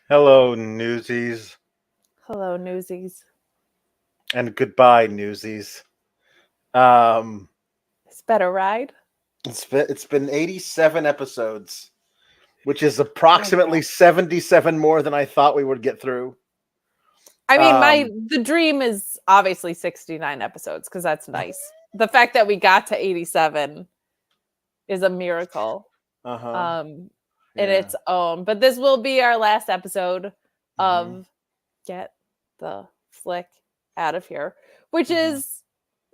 Hello, Newsies, Hello, Newsies. and goodbye, Newsies. Um, It's better ride. it's been 87 episodes, which is Oh my god. approximately 77 more than I thought we would get through. I mean, Um, the dream is obviously 69 episodes because that's nice. The fact that we got to 87 is a miracle uh-huh. um in Yeah. its own. But this will be our last episode hmm of Get the Flick Out of Here, which hmm is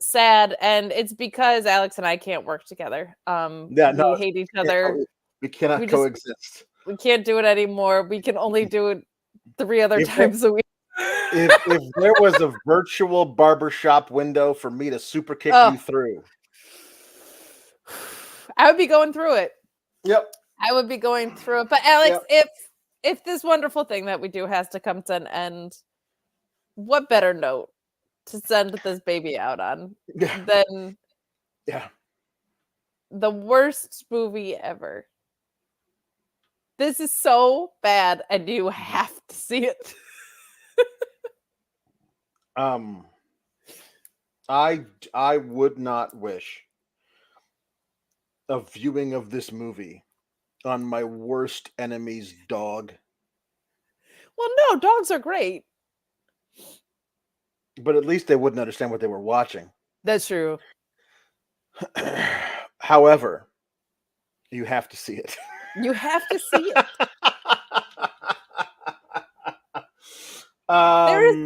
sad, and it's because Alex and I can't work together. Yeah, no, We hate each other. we cannot We just coexist. we can't do it anymore. We can only do it 3 other If there, times a week. if there was a virtual barbershop window for me to super kick Oh, you through. I would be going through it. Yep. I would be going through it. But Alex, Yep. if this wonderful thing that we do has to come to an end, what better note to send this baby out on Yeah. than Yeah. the worst movie ever? This is so bad, and you have to see it. Um, I would not wish a viewing of this movie on my worst enemy's dog, Well, no, dogs are great. but at least they wouldn't understand what they were watching. That's true. However, you have to see it. You have to see it. There is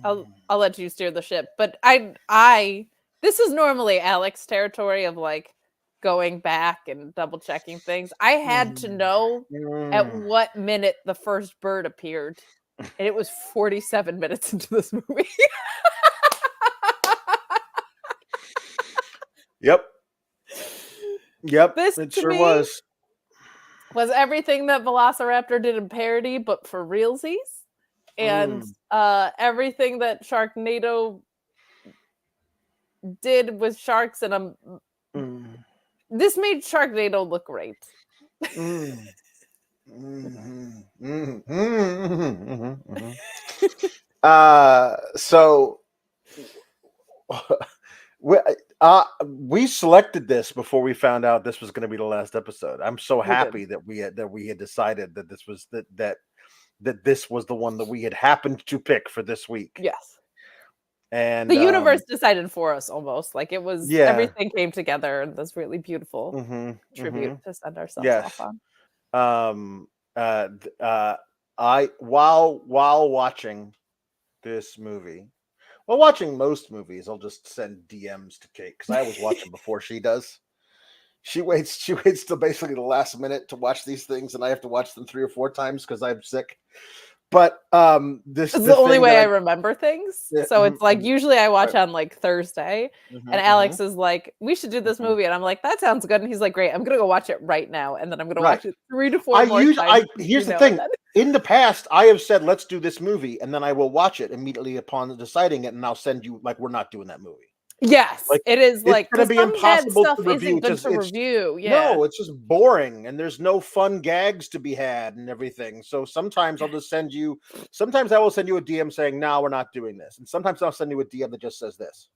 I'll let you steer the ship, but I this is normally Alex territory of like going back and double checking things. I had to know at what minute the first bird appeared, and it was 47 minutes into this movie. Yep. Yep. This It to sure me was. was everything that Velociraptor did in parody, but for realsies, and everything that Sharknado did with sharks. And this made Sharknado look great. So we selected this before we found out this was going to be the last episode. I'm so happy that we had decided that this was that this was the one that we had happened to pick for this week. Yes. And The universe decided for us almost. Like it was everything yeah. came together in this really beautiful tribute to send ourselves off Yes. on. I while watching this movie, while watching most movies, I'll just send DMs to Kate because I always watch them before she does. She waits till basically the last minute to watch these things, and I have to watch them 3 or 4 times because I'm sick. But this It's the the only thing way that I remember things. yeah, So it's like usually I watch right. on like Thursday, and Alex is like, "We should do this movie," and I'm like, "That sounds good." And he's like, "Great, I'm gonna go watch it right now," and then I'm gonna Right. watch it 3 to 4 more times. Here's the thing. In the past, I have said let's do this movie, and then I will watch it immediately upon deciding it, and I'll send you like we're not doing that movie. Yes, Like it is it's like gonna because be some bad impossible stuff to review. isn't good to review. Yeah. No, it's just boring, and there's no fun gags to be had and everything. So sometimes I'll just send you. Sometimes I will send you a DM saying, "No, we're not doing this," and sometimes I'll send you a DM that just says this.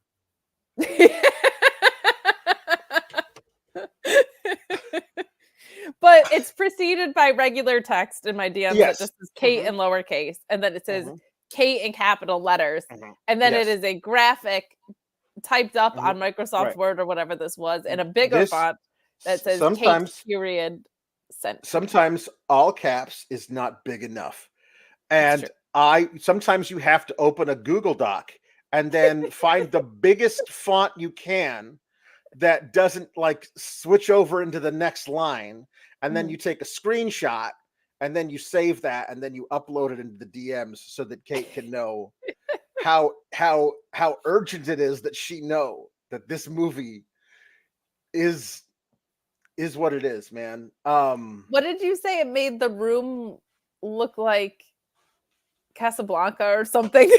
But it's preceded by regular text in my DMs that Yes. just says Kate in lowercase, and then it says Kate in capital letters, and then it Yes. is a graphic typed up on Right. Microsoft Word or whatever this was in a bigger This font that says Kate sometimes period sent. sometimes all caps is not big enough. It's true. And sometimes you have to open a Google Doc and then find the biggest font you can that doesn't like switch over into the next line, and then you take a screenshot and then you save that and then you upload it into the DMs so that Kate can know how urgent it is that she know that this movie is what it is, man. What did you say? It made the room look like Casablanca or something.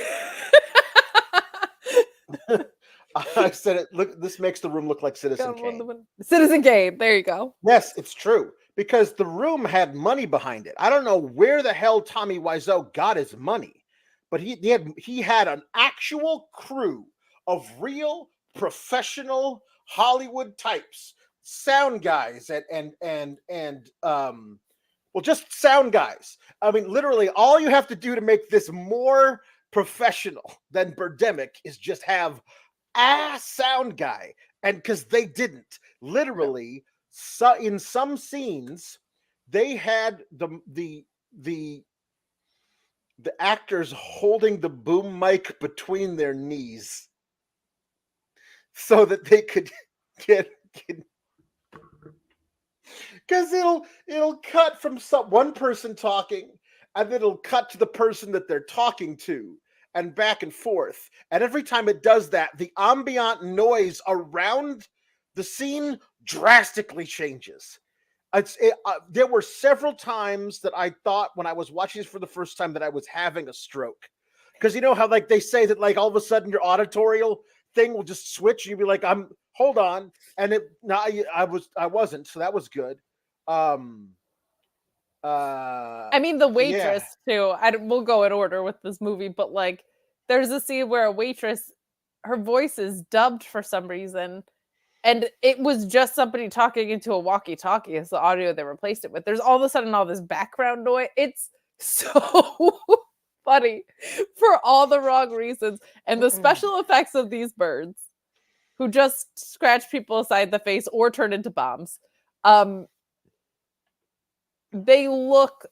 I said it. Look, this makes the room look like Citizen Kane. Citizen Kane. There you go. Yes, it's true because The Room had money behind it. I don't know where the hell Tommy Wiseau got his money, but he had an actual crew of real professional Hollywood types, sound guys, well, just sound guys. I mean, literally, all you have to do to make this more professional than Birdemic is just have a sound guy, and because they didn't, literally, so in some scenes, they had the actors holding the boom mic between their knees so that they could get because it'll cut from one person talking, and then it'll cut to the person that they're talking to, and back and forth. And every time it does that, the ambient noise around the scene drastically changes. There were several times that I thought when I was watching this for the first time that I was having a stroke, because you know how like they say that like all of a sudden your auditorial thing will just switch. And you'll be like, hold on, and I wasn't, so that was good. I mean, the waitress too. We'll go in order with this movie, but like, there's a scene where a waitress, her voice is dubbed for some reason, and it was just somebody talking into a walkie-talkie as the audio they replaced it with. There's all of a sudden all this background noise. It's so funny for all the wrong reasons. And the special effects of these birds, who just scratch people aside the face or turn into bombs, they look.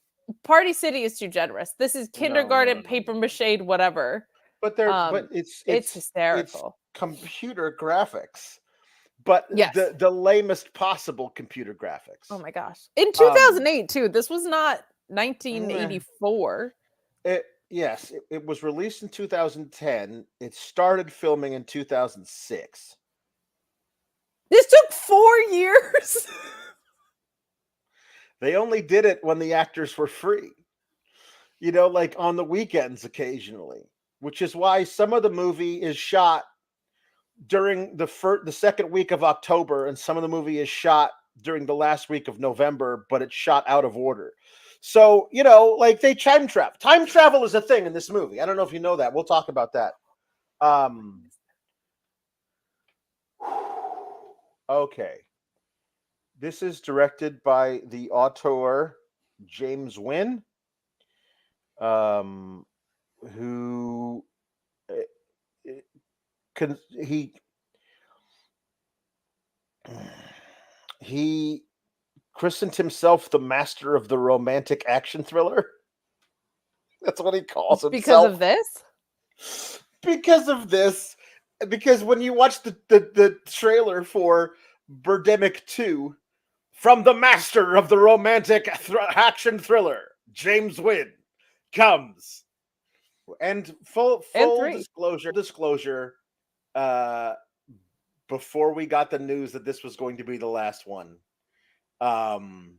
Party City is too generous. This is kindergarten paper mache, whatever. But it's hysterical. It's computer graphics, but yes, the lamest possible computer graphics. Oh my gosh! In 2008 too. This was not 1984. Yes, it was released in 2010. It started filming in 2006. This took 4 years. They only did it when the actors were free, you know, like on the weekends occasionally, which is why some of the movie is shot during the second week of October, and some of the movie is shot during the last week of November, but it's shot out of order. So, you know, like they time travel. Time travel is a thing in this movie. I don't know if you know that. We'll talk about that. Okay. This is directed by the auteur James Wynn, who he christened himself the master of the romantic action thriller. That's what he calls himself. Because of this? Because of this. Because when you watch the trailer for Birdemic 2, from the master of the romantic action thriller, James Wynn, comes. And full disclosure, before we got the news that this was going to be the last one, Birdemic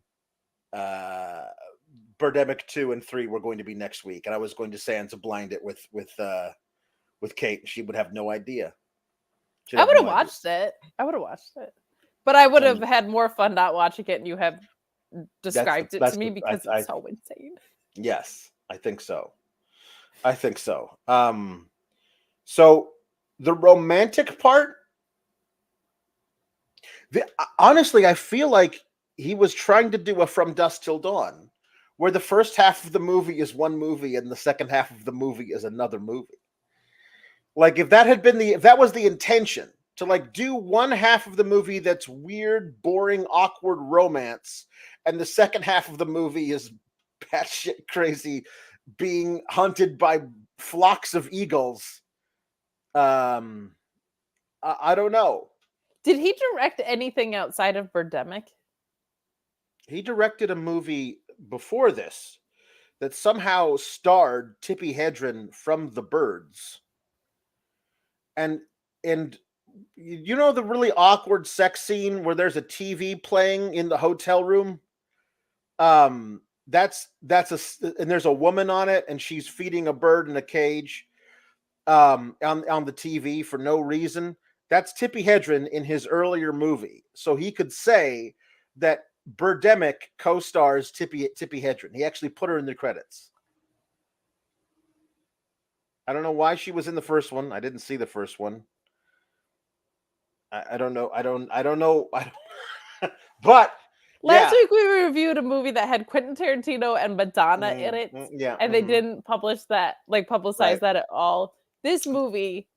2 and 3 were going to be next week, and I was going to Sans blind it with Kate, and she would have no idea. I would have watched it. But I would have had more fun not watching it, and you have described it to me because it's so insane. Yes, I think so. So the romantic part, honestly, I feel like he was trying to do a From Dusk Till Dawn, where the first half of the movie is one movie and the second half of the movie is another movie. Like if that was the intention, to like do one half of the movie that's weird, boring, awkward romance, and the second half of the movie is batshit crazy, being hunted by flocks of eagles. I don't know. Did he direct anything outside of Birdemic? He directed a movie before this that somehow starred Tippi Hedren from The Birds. And you know the really awkward sex scene where there's a TV playing in the hotel room? And there's a woman on it, and she's feeding a bird in a cage on the TV for no reason. That's Tippi Hedren in his earlier movie. So he could say that Birdemic co-stars Tippi Hedren. He actually put her in the credits. I don't know why she was in the first one. I didn't see the first one. I don't know. I don't know. But last week we reviewed a movie that had Quentin Tarantino and Madonna in it. Yeah. And they didn't publicize Right. that at all. This movie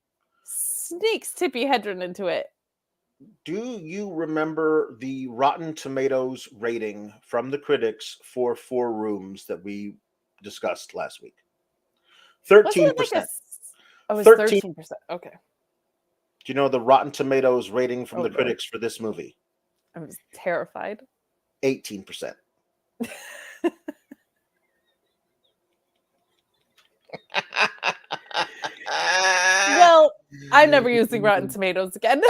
sneaks Tippi Hedren into it. Do you remember the Rotten Tomatoes rating from the critics for Four Rooms that we discussed last week? 13%. Oh, it was 13%. Okay. Do you know the Rotten Tomatoes rating from the critics for this movie? I was terrified. 18%. Well, I'm never using Rotten Tomatoes again.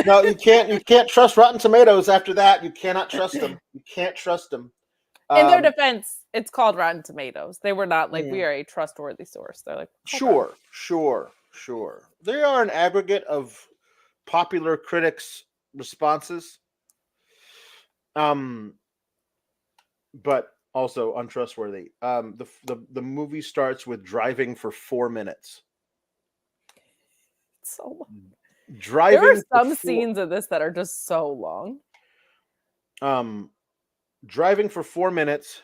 No, you can't. You can't trust Rotten Tomatoes after that. You cannot trust them. You can't trust them. In their defense, it's called Rotten Tomatoes. They were not like, we are a trustworthy source. They're like, okay. Sure. They are an aggregate of popular critics' responses, but also untrustworthy. The movie starts with driving for 4 minutes. So long. Driving. There are some scenes of this that are just so long. Driving for 4 minutes.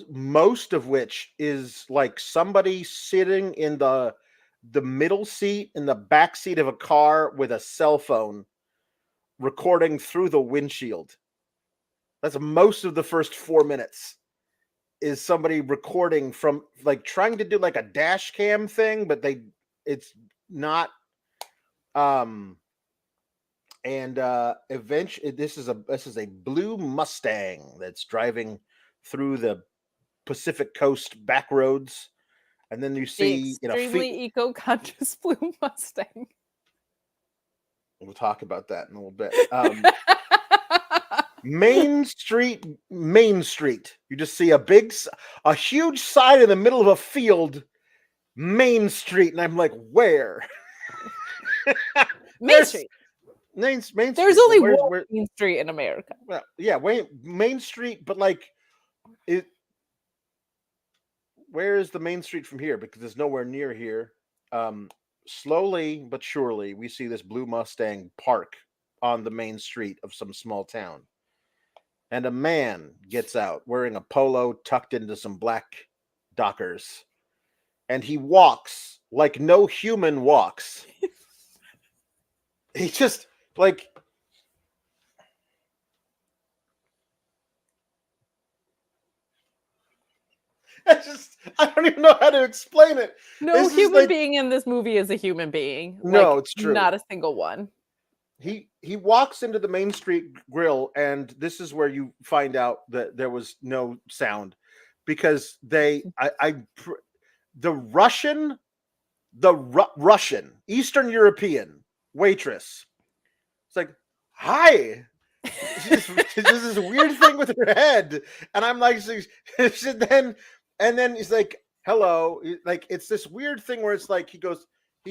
Most of which is like somebody sitting in the middle seat in the back seat of a car with a cell phone recording through the windshield. That's most of the first 4 minutes is somebody recording from like trying to do like a dash cam thing, but it's not. And eventually this is a blue Mustang that's driving through the Pacific Coast back roads, and then you see extremely eco-conscious blue Mustang. We'll talk about that in a little bit. Main Street. You just see a huge sign in the middle of a field, Main Street, and I'm like, where? Main Street. Main Street. There's only one Main Street in America. Well, yeah, Main Street, but like where is the Main Street from here? Because it's nowhere near here. Slowly but surely, we see this blue Mustang park on the main street of some small town. And a man gets out wearing a polo tucked into some black Dockers. And he walks like no human walks. He just like... I don't even know how to explain it. No human being in this movie is a human being. No, it's true. Not a single one. He walks into the Main Street Grill, and this is where you find out that there was no sound because the Russian Eastern European waitress. It's like, hi. She's this weird thing with her head, and I'm like, and then he's like, hello. Like, it's this weird thing where it's like he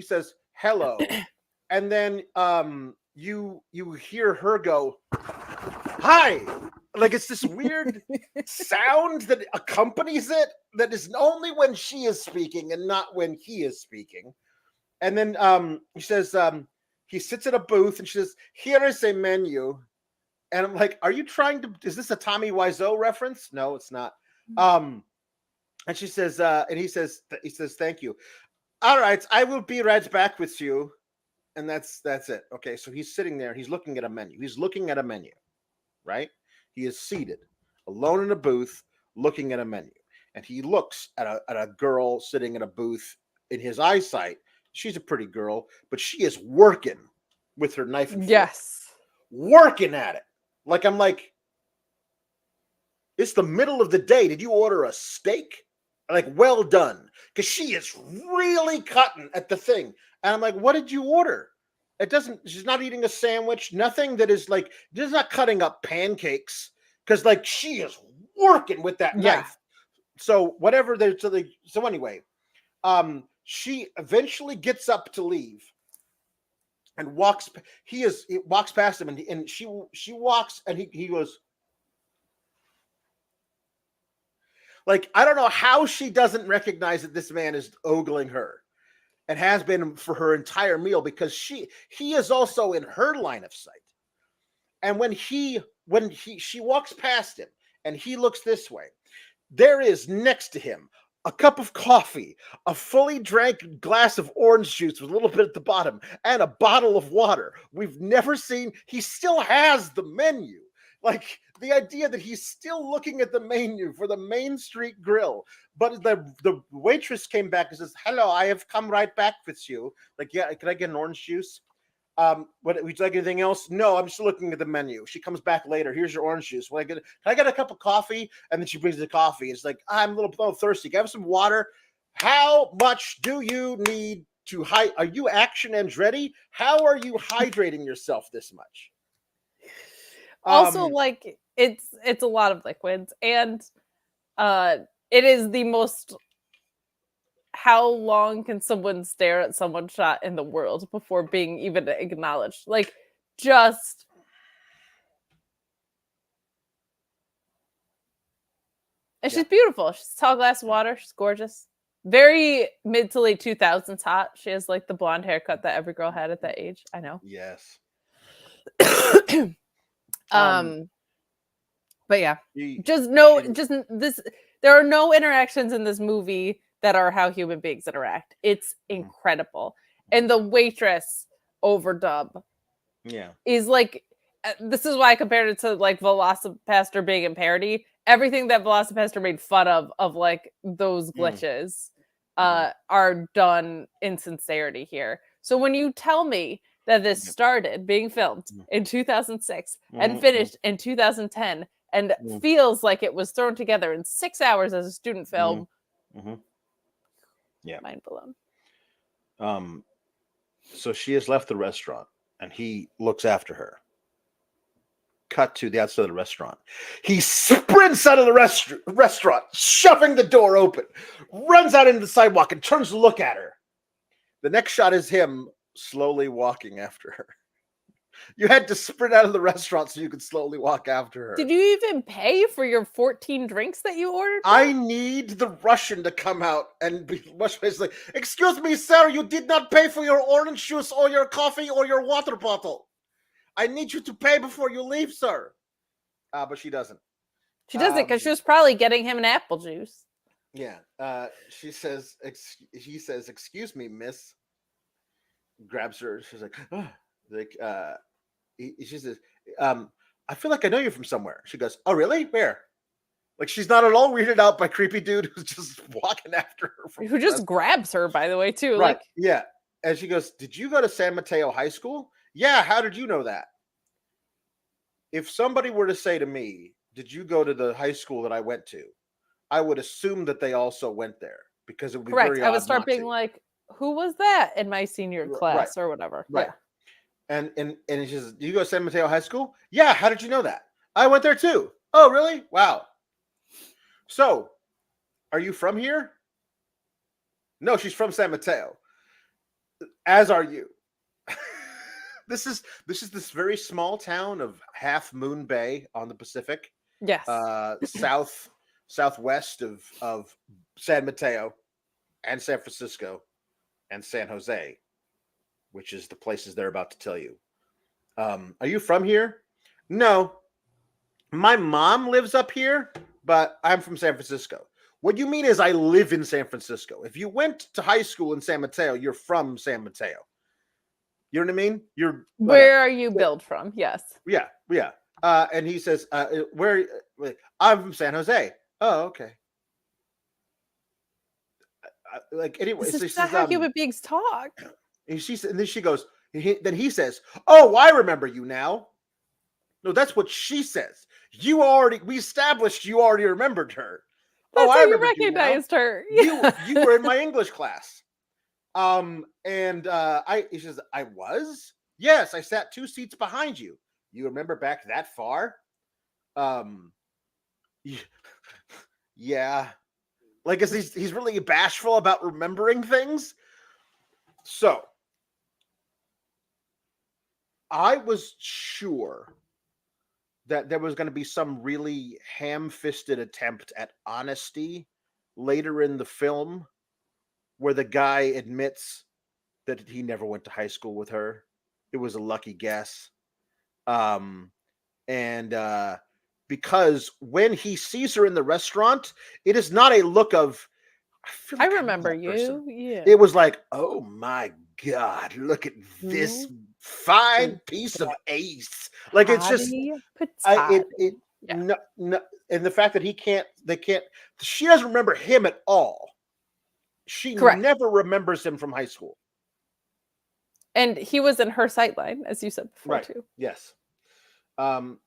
says hello, and then you hear her go, hi. Like, it's this weird sound that accompanies it that is only when she is speaking and not when he is speaking. And then he says he sits at a booth and she says, here is a menu. And I'm like, are you is this a Tommy Wiseau reference? No, it's not. And she says, and he says, thank you. All right, I will be right back with you. And that's it. Okay, so he's sitting there. He's looking at a menu. Right? He is seated, alone in a booth, looking at a menu. And he looks at a girl sitting in a booth. In his eyesight, she's a pretty girl, but she is working with her knife and fork. Yes. Working at it. Like, I'm like, it's the middle of the day. Did you order a steak? Like, well done. Because she is really cutting at the thing. And I'm like, what did you order? She's not eating a sandwich. Nothing that is like, she's not cutting up pancakes. Because, like, she is working with that knife. So, whatever. So anyway, she eventually gets up to leave. and walks. He walks past him, and she walks, and he goes like, I don't know how she doesn't recognize that this man is ogling her and has been for her entire meal, because he is also in her line of sight. And when she walks past him and he looks this way, there is next to him a cup of coffee, a fully drank glass of orange juice with a little bit at the bottom, and a bottle of water. We've never seen. He still has the menu. Like, the idea that he's still looking at the menu for the Main Street Grill. But the waitress came back and says, "Hello, I have come right back with you." Like, yeah, can I get an orange juice? Would you like anything else? No, I'm just looking at the menu. She comes back later. Here's your orange juice. Can I get a cup of coffee? And then she brings the coffee. It's like, I'm a little thirsty. Can I have some water? How much do you need to hydrate? Are you action and ready? How are you hydrating yourself this much? Also, like, it's a lot of liquids, and it is the most. How long can someone stare at someone shot in the world before being even acknowledged? Like, just and she's beautiful. She's a tall glass of water. She's gorgeous. Very mid to late 2000s hot. She has like the blonde haircut that every girl had at that age. I know. Yes. But yeah, there are no interactions in this movie that are how human beings interact. It's incredible. And the waitress overdub is like, this is why I compared it to like Velocipaster being in parody. Everything that Velocipaster made fun of like those glitches are done in sincerity here. So when you tell me that this started being filmed in 2006 and finished in 2010 and feels like it was thrown together in 6 hours as a student film, mind blown. So she has left the restaurant and he looks after her. Cut to the outside of the restaurant. He sprints out of the restaurant, shoving the door open, runs out into the sidewalk and turns to look at her. The next shot is him slowly walking after her. You had to sprint out of the restaurant so you could slowly walk after her. Did you even pay for your 14 drinks that you ordered? I need the Russian to come out and be much like, "Excuse me, sir, you did not pay for your orange juice or your coffee or your water bottle. I need you to pay before you leave, sir." But she doesn't. She doesn't, because she was probably getting him an apple juice. Yeah. He says, "Excuse me, miss." Grabs her. She's like, "Oh." She says, "I feel like I know you from somewhere." She goes, "Oh, really? Where?" Like, she's not at all weirded out by creepy dude who's just walking after her. Who just grabs her, by the way, too. Right. Like, yeah. And she goes, "Did you go to San Mateo High School?" "Yeah. How did you know that?" If somebody were to say to me, "Did you go to the high school that I went to?" I would assume that they also went there, because it would be correct. very I would odd start not being to. like, who was that in my senior class or whatever? Right. Yeah. And she says, "Do you go to San Mateo High School?" "Yeah. How did you know that?" "I went there too." "Oh, really? Wow. So, are you from here?" "No, she's from San Mateo." "As are you." This is this very small town of Half Moon Bay on the Pacific. Yes. Southwest of San Mateo and San Francisco and San Jose, which is the places they're about to tell you. "Are you from here?" "No. My mom lives up here, but I'm from San Francisco." "What you mean is I live in San Francisco. If you went to high school in San Mateo, you're from San Mateo. You know what I mean? You're Where are you billed from?" Yes. Yeah. And he says, "Where?" "I'm from San Jose." "Oh, okay." Like, anyway, This is not how human beings talk. And then she goes. Then he says, "Oh, I remember you now." No, that's what she says. We established you already remembered her. That's "Oh, how I you remembered recognized her. You were in my English class." He says, "I was?" "Yes, I sat 2 seats behind you. You remember back that far?" Yeah. Like, he's really bashful about remembering things. So I was sure that there was going to be some really ham-fisted attempt at honesty later in the film where the guy admits that he never went to high school with her. It was a lucky guess. Um, and because when he sees her in the restaurant, it is not a look of, I feel I like I know remember that person. you. Yeah. It was like, oh my God, look at this Who fine is piece of that ace. Like it's just Patty it Potato? Yeah. no, no, and the fact that they can't, she doesn't remember him at all. She Correct. never remembers him from high school. And he was in her sightline, as you said before, Right. too. Yes.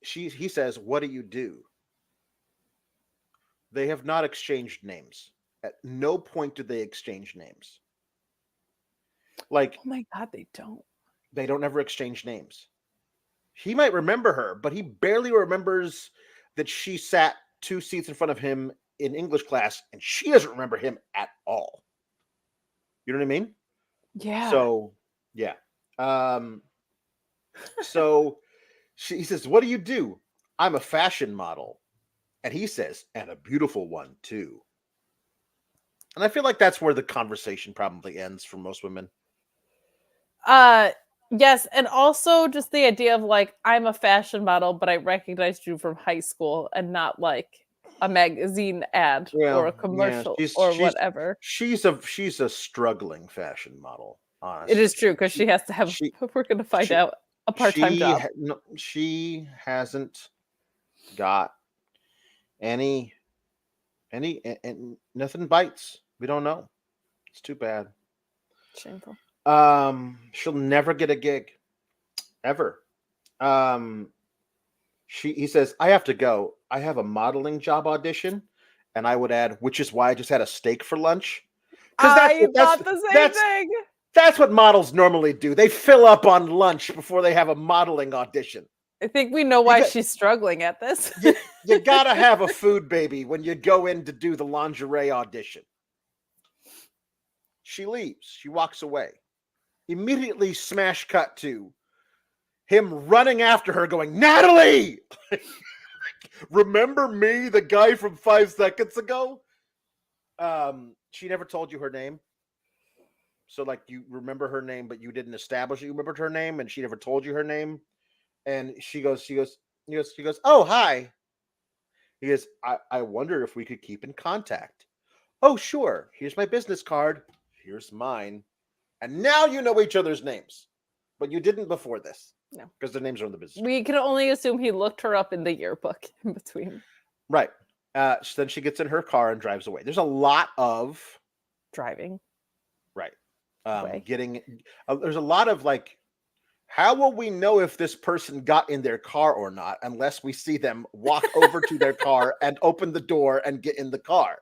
He says, "What do you do?" They have not exchanged names. At no point did they exchange names. Like, Oh my God, they don't. they don't ever exchange names. He might remember her, but he barely remembers that she sat 2 seats in front of him in English class, and she doesn't remember him at all. You know what I mean? Yeah. So, yeah. So he says, "What do you do?" "I'm a fashion model." And he says, "And a beautiful one, too." And I feel like that's where the conversation probably ends for most women. Yes, and also just the idea of like, I'm a fashion model, but I recognized you from high school and not like a magazine ad or Well, a yeah, commercial or whatever. she's a struggling fashion model, It honestly. is true because she has to have, She we're going to find she out, a part-time job. no, she hasn't got any and nothing bites. We don't know. It's too bad. Shameful. She'll never get a gig ever. Um, he says, "I have to go. I have a modeling job audition." And I would add, "which is why I just had a steak for lunch." Because I thought the same thing. that's what models normally do. They fill up on lunch before they have a modeling audition. I think we know You why got she's struggling at this. you gotta have a food baby when you go in to do the lingerie audition. She leaves. She walks away. Immediately smash cut to him running after her going, "Natalie! Remember me, the guy from 5 seconds ago?" She never told you her name. So like you remember her name, but you didn't establish you remembered her name, and she never told you her name. And he goes, "Oh, hi." He goes, I wonder if we could keep in contact." "Oh, sure. Here's my business card. Here's mine." And now you know each other's names. But you didn't before this. No. Because their names are on the business card. We can only assume he looked her up in the yearbook in between. Right. So then she gets in her car and drives away. There's a lot of Driving. right. Away. There's a lot of like, how will we know if this person got in their car or not unless we see them walk over to their car and open the door and get in the car?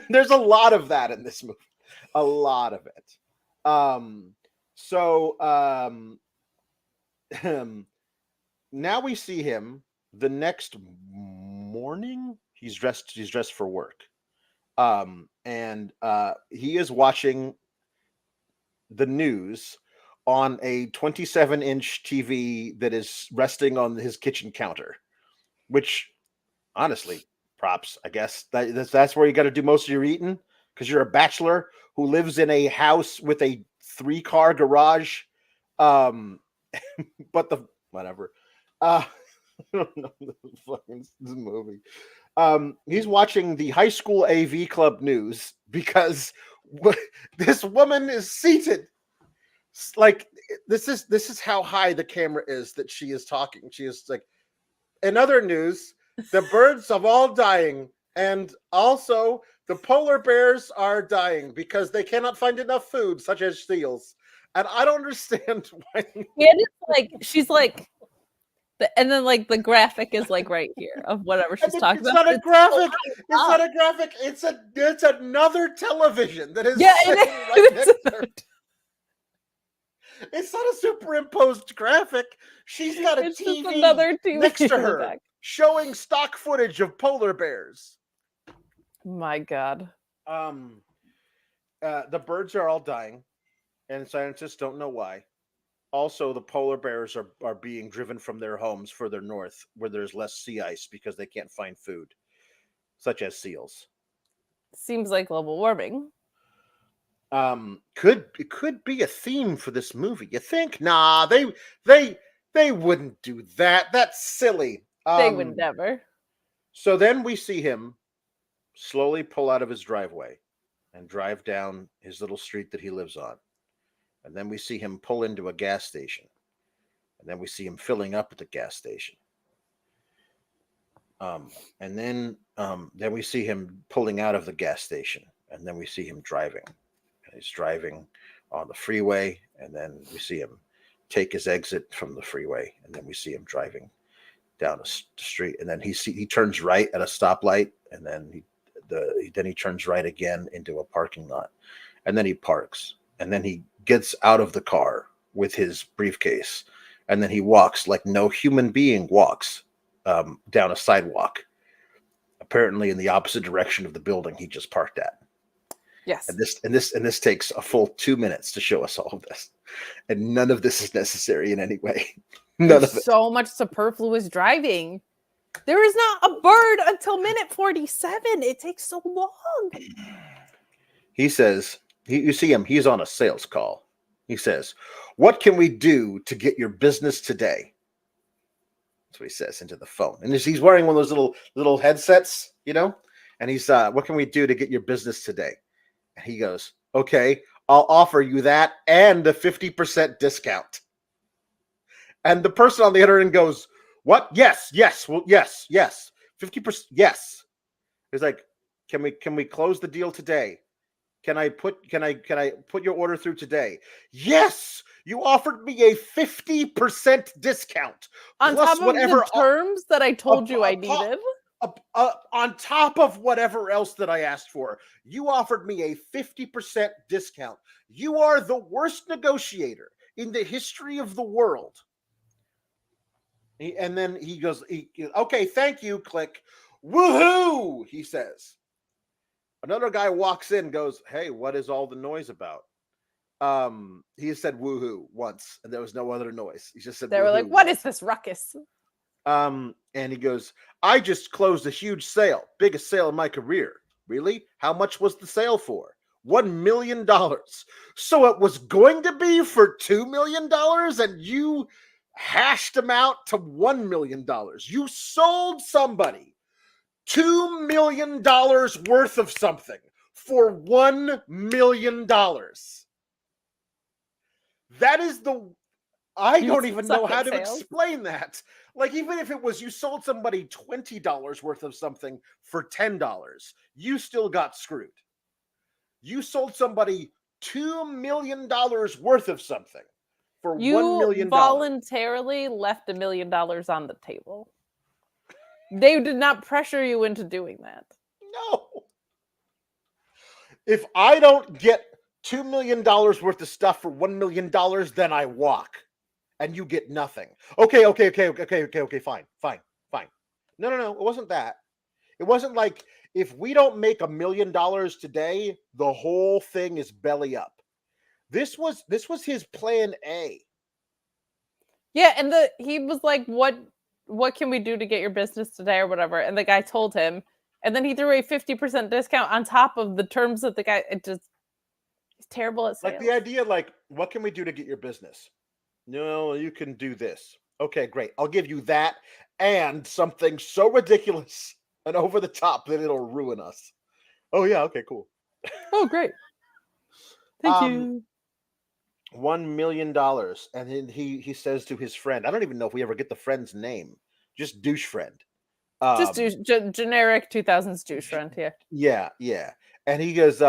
There's a lot of that in this movie. A lot of it. Now we see him the next morning. He's dressed for work. And he is watching the news on a 27-inch TV that is resting on his kitchen counter, which honestly, props, I guess. That's where you got to do most of your eating because you're a bachelor who lives in a house with a 3-car garage. But the whatever. I don't know this movie. He's watching the high school AV club news because this woman is seated. Like this is how high the camera is that she is talking. She is like, "In other news, the birds are all dying, and also the polar bears are dying because they cannot find enough food, such as seals." And I don't understand why. And it's like she's like, and then like the graphic is like right here of whatever she's talking It's about. not a graphic. It's not a graphic. It's another television that is sitting right next to her. It's not a superimposed graphic. She's got a TV next to her showing stock footage of polar bears. My God. The birds are all dying, and scientists don't know why. Also, the polar bears are being driven from their homes further north where there's less sea ice because they can't find food, such as seals. Seems like global warming. Could be a theme for this movie. You think? Nah, they wouldn't do that. That's silly. They would never. So then we see him slowly pull out of his driveway and drive down his little street that he lives on. And then we see him pull into a gas station. And then we see him filling up at the gas station. And then we see him pulling out of the gas station. And then we see him driving. And he's driving on the freeway. And then we see him take his exit from the freeway. And then we see him driving down the street. And then he turns right at a stoplight. And then he turns right again into a parking lot. And then he parks. And then he gets out of the car with his briefcase. And then he walks like no human being walks down a sidewalk, apparently in the opposite direction of the building he just parked at. Yes. And this takes a full 2 minutes to show us all of this. And none of this is necessary in any way. None of it. So much superfluous driving. There is not a bird until minute 47. It takes so long. He says, you see him, he's on a sales call. He says, "What can we do to get your business today?" That's what he says into the phone. And he's wearing one of those little headsets, you know? And he's, "What can we do to get your business today?" And he goes, "Okay, I'll offer you that and a 50% discount." And the person on the other end goes, "What? Yes, well, yes. 50%, yes." He's like, can we close the deal today? Can I put your order through today? Yes, you offered me a 50% discount on top of the terms that I told you I needed. On top of whatever else that I asked for, you offered me a 50% discount. You are the worst negotiator in the history of the world. And then he goes, "Okay, thank you." Click. "Woohoo!" he says. Another guy walks in and goes, "Hey, what is all the noise about?" He said "woohoo" once, and there was no other noise. He just said, they were like, "What is this ruckus?" And he goes, "I just closed a huge sale, biggest sale in my career." "Really? How much was the sale for?" $1 million. So it was going to be for $2 million, and you hashed them out to $1 million. You sold somebody $2 million worth of something for $1 million. That is I don't even know how to explain that. Like, even if it was you sold somebody $20 worth of something for $10, you still got screwed. You sold somebody $2 million worth of something for $1 million. You voluntarily left $1 million on the table. They did not pressure you into doing that. No. If I don't get $2 million worth of stuff for $1 million, then I walk. And you get nothing. Okay, fine. No. It wasn't that. It wasn't like, if we don't make $1 million today, the whole thing is belly up. This was his plan A. Yeah, and he was like, what can we do to get your business today or whatever? And the guy told him, and then he threw a 50% discount on top of the terms that the guy, he's terrible at sales. Like the idea, like, what can we do to get your business? No, you can do this. Okay, great. I'll give you that and something so ridiculous and over the top that it'll ruin us. Oh yeah, okay, cool. Oh, great. Thank you. $1 million. And then he says to his friend, I don't even know if we ever get the friend's name, just douche friend. Just generic 2000s douche friend here. Yeah. And he goes,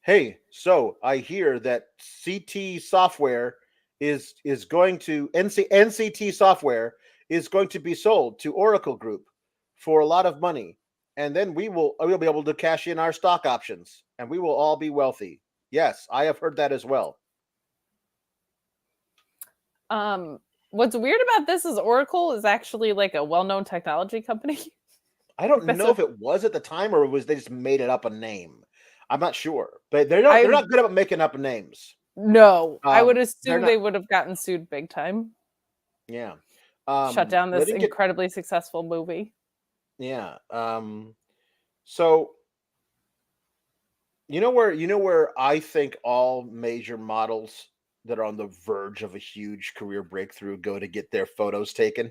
hey, so I hear that CT software is going to NCT software is going to be sold to Oracle Group for a lot of money, and then we'll be able to cash in our stock options, and we will all be wealthy. Yes, I have heard that as well. What's weird about this is Oracle is actually like a well-known technology company. I don't know if it was at the time or they just made it up a name. I'm not sure, but they're not good at making up names. No, I would They're assume not. they would have gotten sued big time. Yeah. Shut down They this didn't get. incredibly successful movie. Yeah. So you know where I think all major models that are on the verge of a huge career breakthrough go to get their photos taken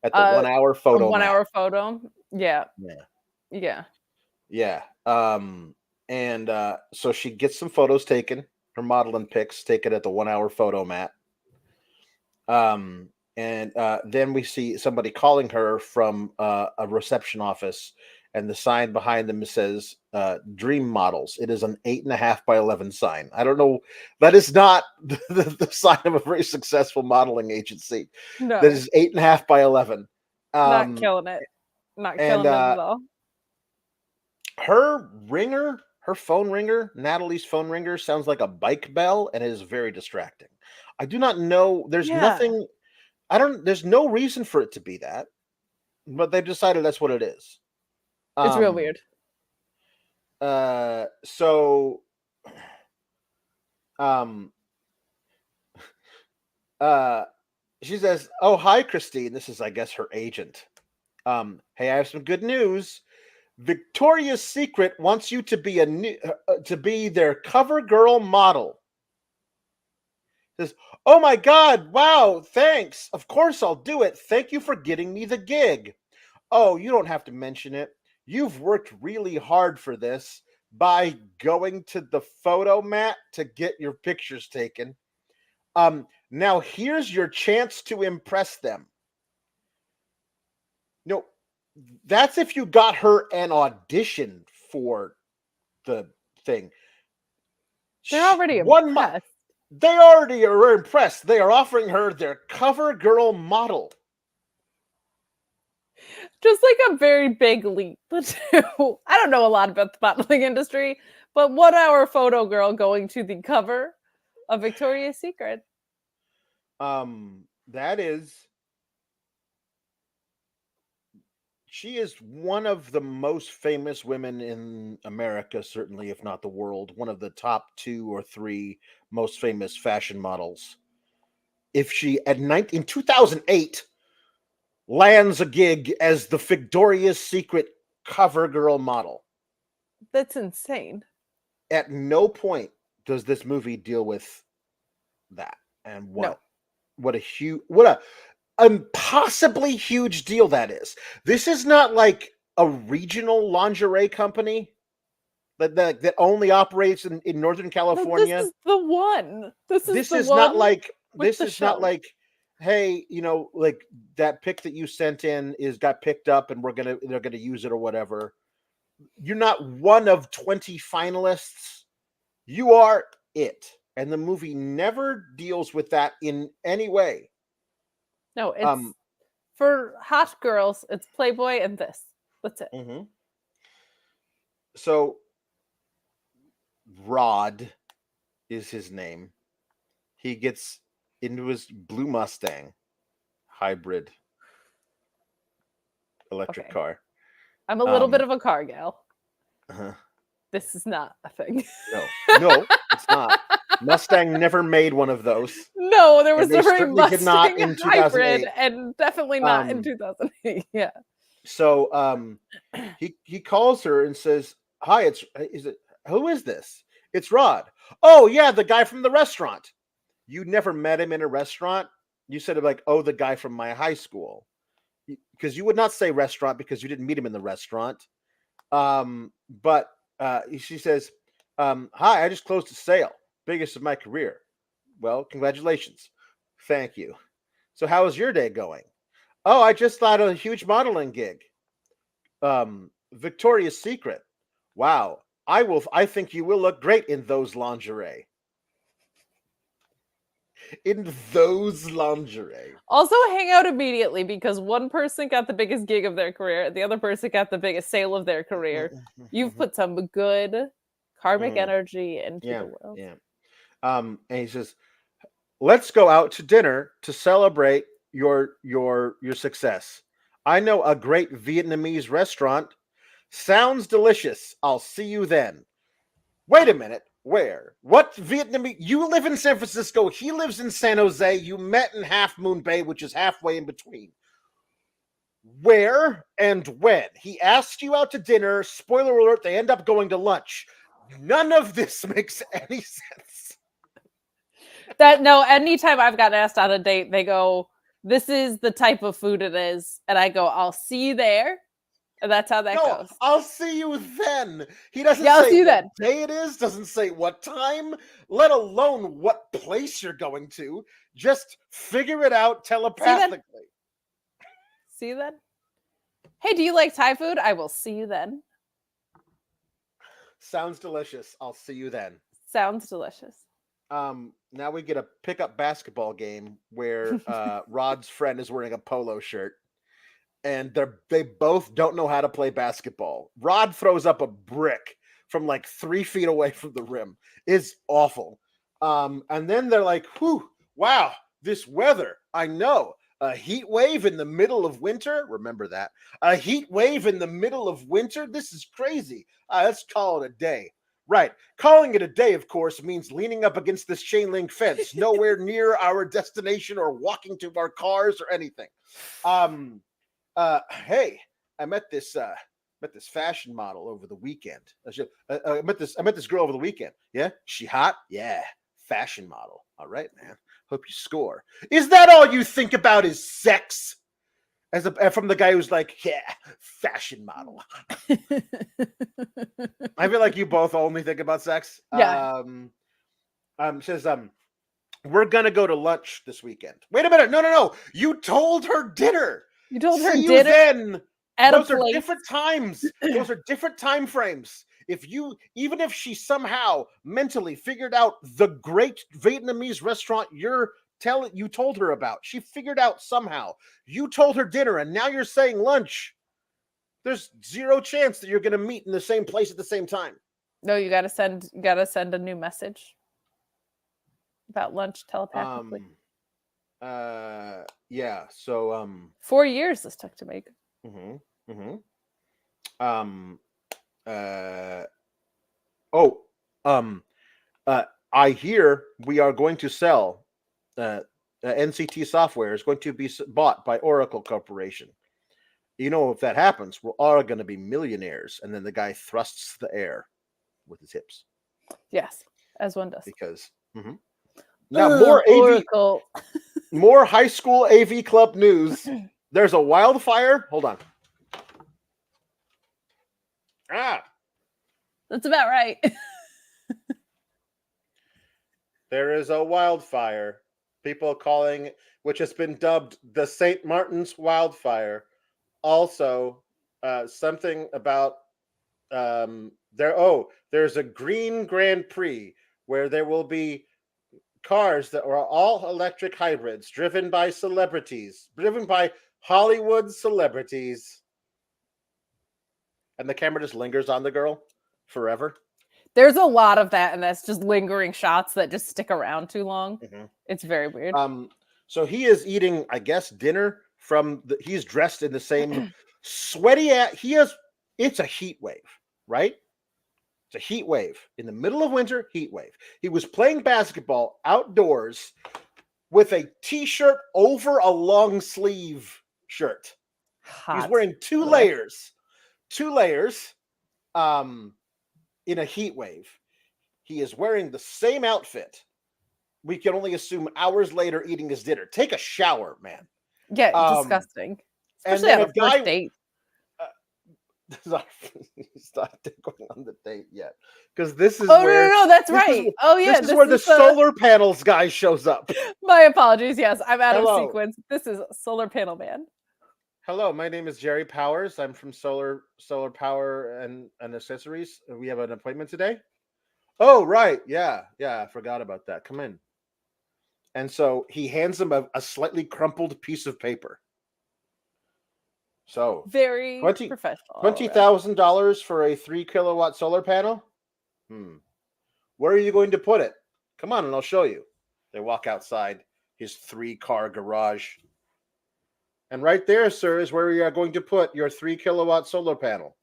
at the Uh, 1 hour a photo mat. 1 hour photo. Yeah, Yeah. yeah. Yeah. And so she gets some photos taken, her modeling pics taken at the 1 hour photo mat. And then we see somebody calling her from a reception office, and the sign behind them says "Dream Models." It is an 8.5 by 11 sign. I don't know. That is not the sign of a very successful modeling agency. That No, is 8.5 by 11. not Um, killing it. Not and killing it at all. her ringer, her phone ringer, Natalie's phone ringer sounds like a bike bell and it is very distracting. I do not know. There's Yeah, nothing. I don't. There's no reason for it to be that, but they've decided that's what it is. it's real Um. weird. So. Um. Uh. She says, "Oh, hi, Christine. This is, I guess, her agent. Hey, I have some good news. Victoria's Secret wants you to be to be their cover girl model." Says, "Oh my God! Wow! Thanks. Of course I'll do it. Thank you for getting me the gig. Oh, you don't have to mention it. You've worked really hard for this by going to the photo mat to get your pictures taken. Now here's your chance to impress them." No, that's if you got her an audition for the thing. They're already One month. impressed. They already are impressed. They are offering her their cover girl model. Just like a very big leap. I don't know a lot about the modeling industry, but 1 hour photo girl going to the cover of Victoria's Secret. That is, she is one of the most famous women in America, certainly, if not the world. One of the top 2 or 3 most famous fashion models. If she in 2008 lands a gig as the Victoria's Secret cover girl model, That's insane. at no point does this movie deal with that. And No, what a impossibly huge deal that is. This is not like a regional lingerie company that only operates in Northern no, this California. is the one. This is This the is not one like with this the is not show. like, hey, like that pic that you sent in is got picked up and they're gonna use it or whatever. You're not one of 20 finalists. You are it. And the movie never deals with that in any way. No, it's Um for hot girls. It's Playboy and this. That's it. mhm. So Rod is his name. He gets into his blue Mustang hybrid electric Okay. car. I'm a little bit Um, of a car gal. uh This is not a thing. no, it's not. Mustang never made one of those, No, there and was they never a certainly did not Mustang in hybrid, 2008. and definitely not in Um, 2008. Yeah. so he calls her and says, "Hi, is it who is this? It's Rod. Oh yeah, the guy from the restaurant. You never met him in a restaurant. You said like, oh, the guy from my high school, because you would not say restaurant because you didn't meet him in the restaurant. But she says, hi, I just closed a sale, biggest of my career. Well, congratulations. Thank you. So how is your day going? Oh, I just thought a huge modeling gig. Victoria's Secret. Wow. I think you will look great in those lingerie. In those lingerie. Also, hang out immediately because one person got the biggest gig of their career, and the other person got the biggest sale of their career. You've put some good karmic energy into Yeah, the world. yeah. And he says, let's go out to dinner to celebrate your success. I know a great Vietnamese restaurant. Sounds delicious. I'll see you then. Wait a minute. Where? What Vietnamese? You live in San Francisco. He lives in San Jose. You met in Half Moon Bay, which is halfway in between. Where and when? He asked you out to dinner. Spoiler alert, they end up going to lunch. None of this makes any sense. No, anytime I've gotten asked on a date, they go, "This is the type of food it is," and I go, "I'll see you there," and that's how that goes. I'll see you then. He doesn't I'll say see you what then. day it is, doesn't say what time, let alone what place you're going to. Just figure it out telepathically. See you then. Hey, do you like Thai food? I will see you then. Sounds delicious. I'll see you then. Sounds delicious. Now we get a pickup basketball game where Rod's friend is wearing a polo shirt, and they both don't know how to play basketball. Rod throws up a brick from like 3 feet away from the rim. It's awful. And then they're like, "Whew, wow, this weather. I know. A heat wave in the middle of winter. Remember that. A heat wave in the middle of winter. This is crazy. Let's call it a day." Right. Calling it a day, of course, means leaning up against this chain link fence, nowhere near our destination or walking to our cars or anything. Hey, I met this fashion model over the weekend. I met this girl over the weekend. Yeah, she hot? Yeah, fashion model. All right, man. Hope you score. Is that all you think about is sex? From the guy who's like, yeah, fashion model. I feel like you both only think about sex. Yeah. Says, we're gonna go to lunch this weekend. Wait a minute. No. You told her dinner. You told her See dinner. You then. Those are place. different times. Those are different time frames. Even if she somehow mentally figured out the great Vietnamese restaurant you told her about, she figured out somehow. You told her dinner, and now you're saying lunch. There's zero chance that you're going to meet in the same place at the same time. No, you got to send a new message about lunch telepathically. Yeah. So 4 years this took to make. I hear we are going to sell NCT software is going to be bought by Oracle Corporation. You know, if that happens, we're all going to be millionaires. And then the guy thrusts the air with his hips. Yes, as one does. Because now more Oracle. More high school AV club news. There's a wildfire. Hold on. That's about right. There is a wildfire. People calling, which has been dubbed the St. Martin's wildfire. Also, something about there's a green Grand Prix where there will be cars that are all electric hybrids driven by Hollywood celebrities. And the camera just lingers on the girl forever. There's a lot of that, and that's just lingering shots that just stick around too long. It's very weird. So he is eating, I guess, dinner he's dressed in the same sweaty it's a heat wave, right? It's a heat wave. In the middle of winter, heat wave. He was playing basketball outdoors with a t-shirt over a long sleeve shirt. Hot. He's wearing two layers in a heat wave. He is wearing the same outfit. We can only assume hours later eating his dinner. Take a shower, man. Yeah, disgusting. Especially on a first date. He's not going on the date yet. Because this is no, that's right. This is where the solar panels guy shows up. My apologies. Yes, I'm out of sequence. This is Solar Panel Man. Hello, my name is Jerry Powers. I'm from Solar Power and Accessories. We have an appointment today. Oh, right. Yeah. I forgot about that. Come in. And so he hands him a slightly crumpled piece of paper. So very professional. $20,000 for a 3 kilowatt solar panel. Where are you going to put it? Come on, and I'll show you. They walk outside his 3-car garage. And right there, sir, is where you are going to put your 3 kilowatt solar panel.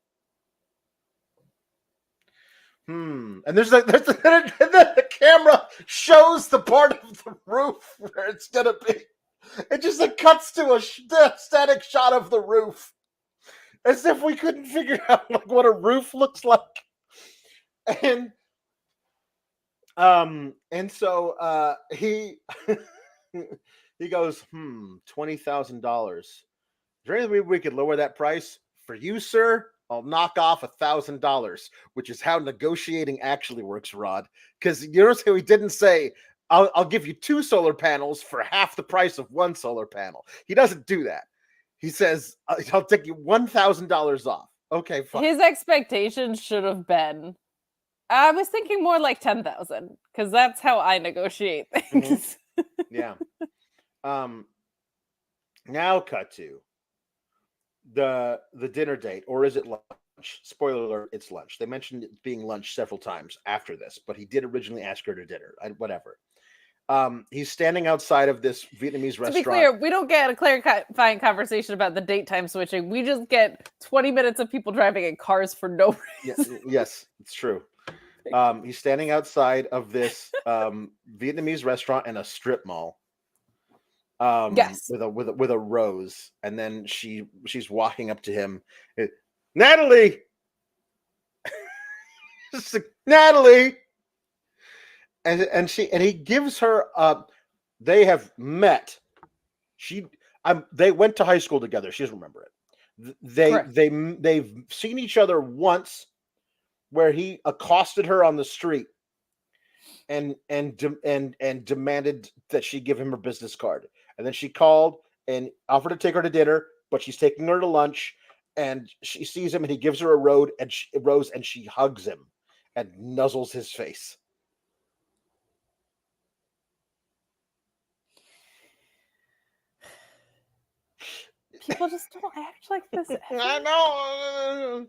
And there's and then the camera shows the part of the roof where it's gonna be. It just cuts to a static shot of the roof, as if we couldn't figure out like what a roof looks like. And so he he goes, $20,000. Is there any way we could lower that price for you, sir? I'll knock off $1,000, which is how negotiating actually works, Rod. Because you notice how he didn't say, I'll give you 2 solar panels for half the price of 1 solar panel. He doesn't do that. He says, I'll take you $1,000 off. Okay, fine. His expectations should have been, I was thinking more like 10,000, because that's how I negotiate things. Yeah. Now cut to the dinner date, or is it lunch? Spoiler alert, it's lunch. They mentioned it being lunch several times after this, but he did originally ask her to dinner. Whatever. He's standing outside of this Vietnamese restaurant. To be clear, we don't get a clarifying conversation about the date time switching. We just get 20 minutes of people driving in cars for no reason. Yes, it's true. He's standing outside of this Vietnamese restaurant in a strip mall. Yes, with a rose, and then she's walking up to him. Natalie, Natalie, and he gives her. They have met. They went to high school together. She doesn't remember it. They've seen each other once, where he accosted her on the street and demanded that she give him her business card. And then she called and offered to take her to dinner, but she's taking her to lunch, and she sees him and he gives her a rose, and she hugs him and nuzzles his face. People just don't act like this. I know.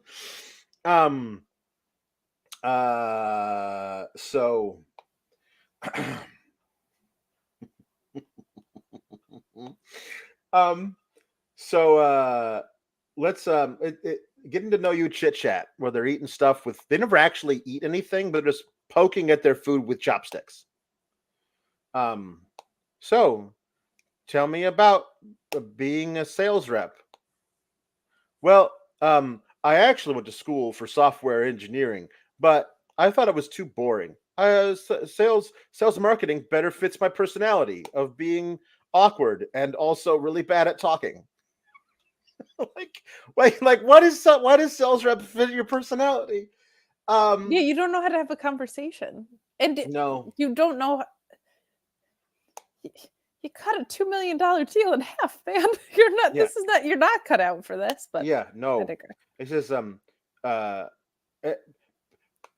So let's getting to know you chit chat where they're eating stuff with. They never actually eat anything, but just poking at their food with chopsticks. So tell me about being a sales rep. Well, I actually went to school for software engineering, but I thought it was too boring. Sales marketing better fits my personality of being awkward and also really bad at talking. like why does sales rep fit your personality? Yeah, you don't know how to have a conversation, and no, you don't know. You cut a $2 million deal in half, man. You're not. Yeah. This is not. You're not cut out for this. But yeah, no. It says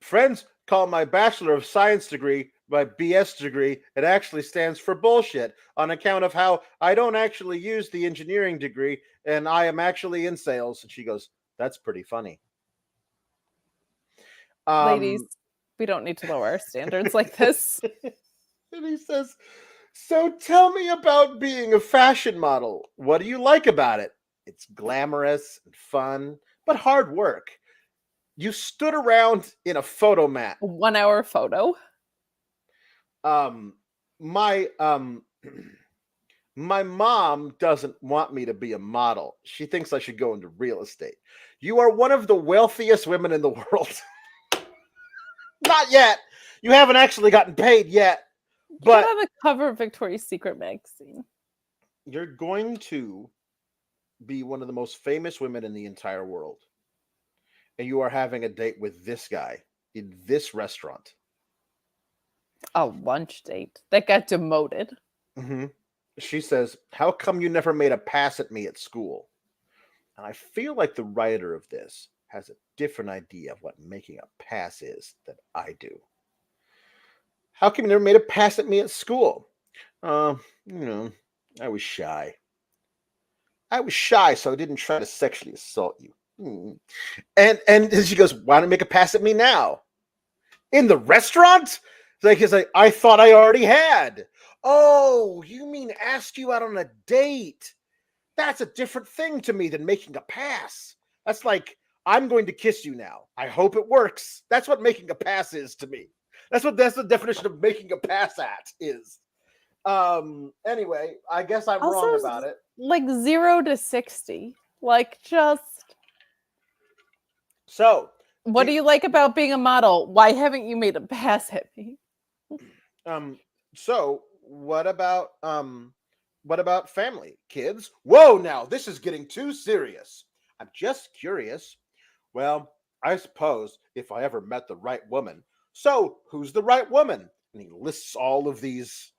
friends call my Bachelor of Science degree my BS degree. It actually stands for bullshit on account of how I don't actually use the engineering degree and I am actually in sales. And she goes, "That's pretty funny." Ladies, we don't need to lower our standards like this. And he says, "So tell me about being a fashion model. What do you like about it? It's glamorous and fun, but hard work. You stood around in a photo mat." A 1 hour photo. My mom doesn't want me to be a model. She thinks I should go into real estate. You are one of the wealthiest women in the world. Not yet. You haven't actually gotten paid yet. But you have a cover of Victoria's Secret magazine. You're going to be one of the most famous women in the entire world. And you are having a date with this guy in this restaurant. A lunch date that got demoted. Mm-hmm. She says, "How come you never made a pass at me at school?" And I feel like the writer of this has a different idea of what making a pass is than I do. "How come you never made a pass at me at school?" I was shy. I was shy, so I didn't try to sexually assault you. And she goes, "Why don't you make a pass at me now?" "In the restaurant?" It's like, "I thought I already had." "Oh, you mean asked you out on a date? That's a different thing to me than making a pass. That's like I'm going to kiss you now. I hope it works. That's what making a pass is to me. That's the definition of making a pass at is. Anyway, I guess I'm Also, wrong about it. like 0 to 60. Like, just So, what do you like about being a model? Why haven't you made a pass at me? so what about family? Kids? Whoa, now this is getting too serious. I'm just curious. Well, I suppose if I ever met the right woman. So, who's the right woman? And he lists all of these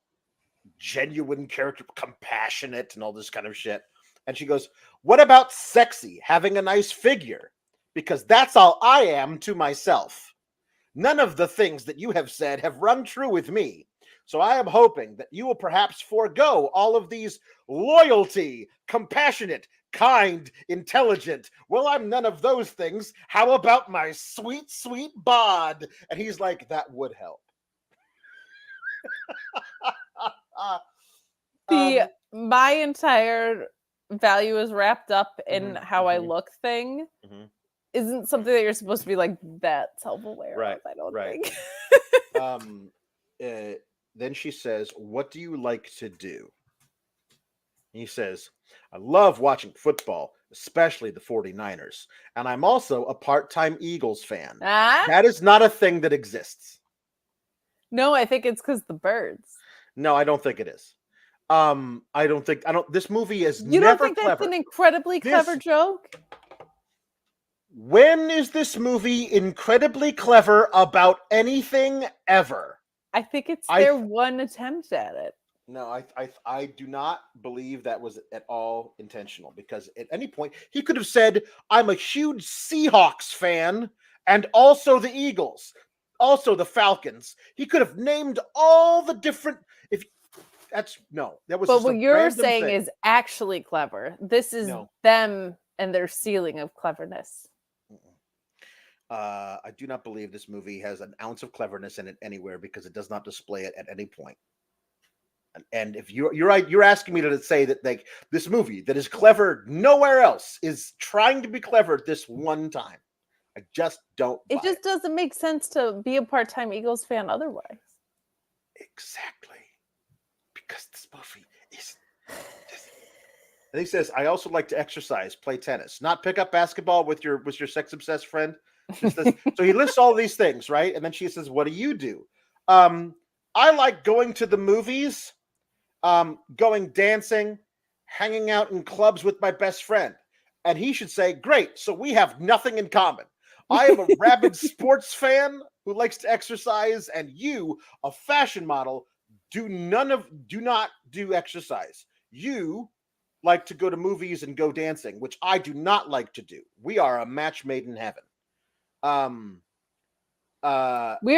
genuine character, compassionate, and all this kind of shit. And she goes, what about sexy, having a nice figure? Because that's all I am to myself. None of the things that you have said have rung true with me. So I am hoping that you will perhaps forego all of these loyalty, compassionate, kind, intelligent. Well, I'm none of those things. How about my sweet, sweet bod? And he's like, that would help. My entire value is wrapped up in how I look thing. Isn't something that you're supposed to be like that self-aware of, I don't think. Then she says, what do you like to do? He says, I love watching football, especially the 49ers. And I'm also a part-time Eagles fan. That is not a thing that exists. No, I think it's because the birds. No, I don't think it is. This movie is You never don't think clever. that's an incredibly clever joke? When is this movie incredibly clever about anything ever? I think it's their one attempt at it. No, I do not believe that was at all intentional, because at any point he could have said, I'm a huge Seahawks fan and also the Eagles, also the Falcons. He could have named all the different that was. But what you're saying is actually clever. This is them and their ceiling of cleverness. I do not believe this movie has an ounce of cleverness in it anywhere, because it does not display it at any point. And if you're asking me to say that like this movie that is clever nowhere else is trying to be clever this one time, I just don't. It just doesn't make sense to be a part-time Eagles fan otherwise. Exactly, because this movie is. And he says, I also like to exercise, play tennis, not pick up basketball with your sex-obsessed friend. So he lists all these things, right? And then she says, what do you do? I like going to the movies, going dancing, hanging out in clubs with my best friend. And he should say, great, so we have nothing in common. I am a rabid sports fan who likes to exercise, and you, a fashion model, do not do exercise. You like to go to movies and go dancing, which I do not like to do. We are a match made in heaven. We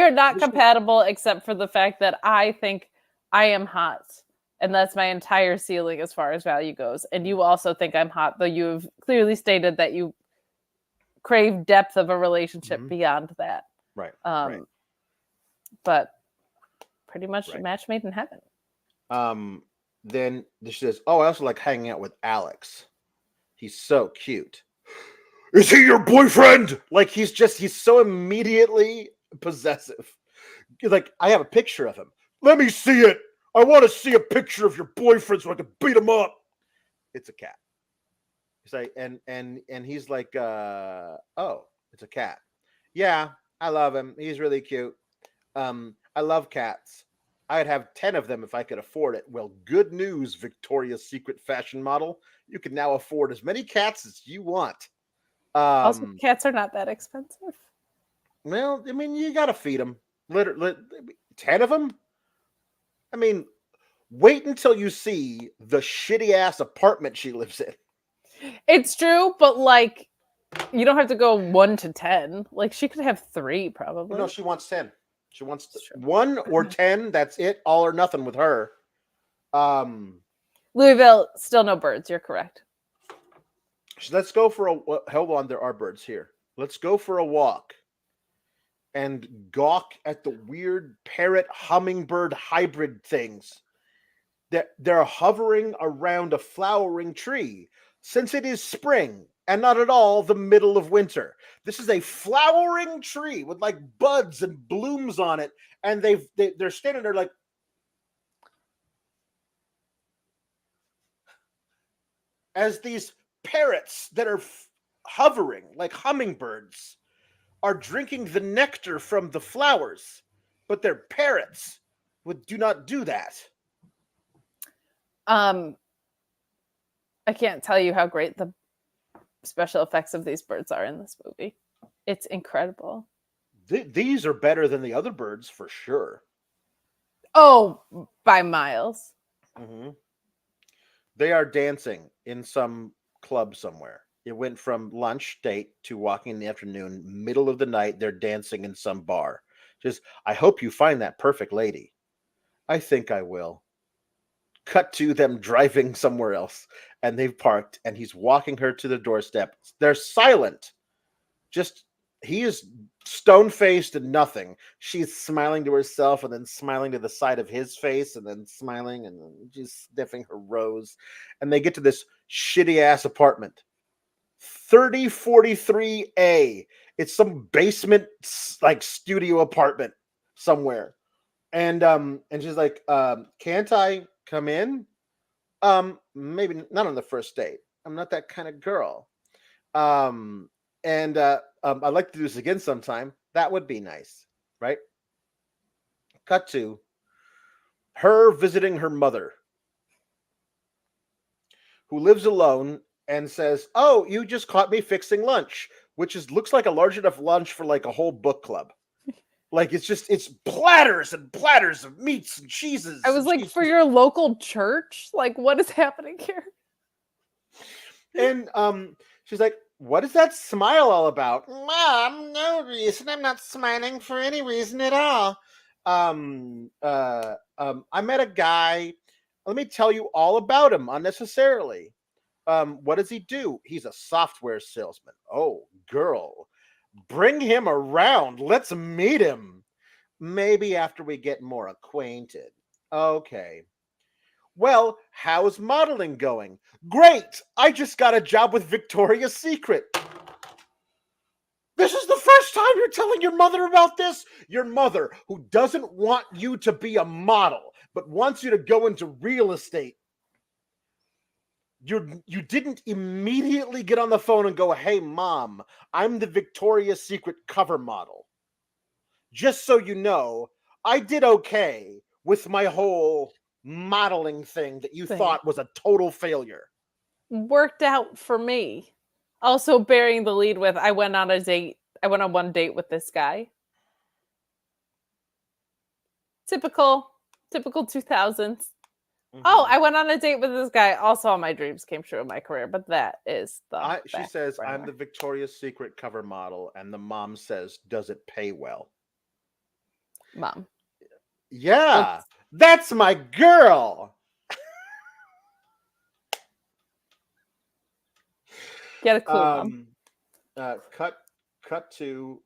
are not compatible, except for the fact that I think I am hot, and that's my entire ceiling as far as value goes. And you also think I'm hot, though you've clearly stated that you crave depth of a relationship beyond that. Right. But pretty much a match made in heaven. Then she says, oh, I also like hanging out with Alex. He's so cute. Is he your boyfriend? Like, he's so immediately possessive. Like, I have a picture of him. Let me see it. I want to see a picture of your boyfriend so I can beat him up. It's a cat. He's like, and he's like, oh, it's a cat. Yeah, I love him. He's really cute. I love cats. I'd have 10 of them if I could afford it. Well, good news, Victoria's Secret fashion model. You can now afford as many cats as you want. Also, cats are not that expensive. Well, I mean, you got to feed them. Literally, 10 of them? I mean, wait until you see the shitty-ass apartment she lives in. It's true, but, like, you don't have to go 1 to 10. Like, she could have 3, probably. No, she wants 10. She wants 1 or 10. That's it. All or nothing with her. Louisville, still no birds. You're correct. So let's go for a... Hold on, there are birds here. Let's go for a walk and gawk at the weird parrot hummingbird hybrid things that they're hovering around a flowering tree, since it is spring and not at all the middle of winter. This is a flowering tree with like buds and blooms on it, and they're standing there like, as these parrots that are hovering like hummingbirds are drinking the nectar from the flowers, but they're parrots do not do that. I can't tell you how great the special effects of these birds are in this movie. It's incredible. These are better than the other birds for sure. Oh, by miles. Mm-hmm. They are dancing in some club somewhere. It went from lunch date to walking in the afternoon, middle of the night. They're dancing in some bar. Just, I hope you find that perfect lady. I think I will. Cut to them driving somewhere else, and they've parked, and he's walking her to the doorstep. They're silent. Just, he is stone-faced and nothing. She's smiling to herself and then smiling to the side of his face and then smiling and then just sniffing her rose. And they get to this shitty-ass apartment. 3043A. It's some basement like studio apartment somewhere. And she's like, can't I come in? Maybe not on the first date. I'm not that kind of girl. I'd like to do this again sometime. That would be nice, right? Cut to her visiting her mother, who lives alone, and says, "Oh, you just caught me fixing lunch," which looks like a large enough lunch for like a whole book club. Like it's platters and platters of meats and cheeses. I was like, for your local church? Like, what is happening here? And she's like, "What is that smile all about?" "Mom, no reason. I'm not smiling for any reason at all. I met a guy. Let me tell you all about him unnecessarily. What does he do? He's a software salesman. Oh, girl. Bring him around. Let's meet him. Maybe after we get more acquainted. Okay. Well, how's modeling going? Great. I just got a job with Victoria's Secret. This is the first time you're telling your mother about this? Your mother, who doesn't want you to be a model, but wants you to go into real estate. You didn't immediately get on the phone and go, "Hey, Mom, I'm the Victoria's Secret cover model. Just so you know, I did okay with my whole modeling thing that you thought was a total failure." Worked out for me. Also bearing the lead with, I went on one date with this guy. Typical 2000s. Mm-hmm. Oh, I went on a date with this guy. Also, all my dreams came true in my career, but that is she says, "I'm the Victoria's Secret cover model," and the mom says, "Does it pay well?" Mom. Yeah, that's my girl. Get a clue, Mom. Cut to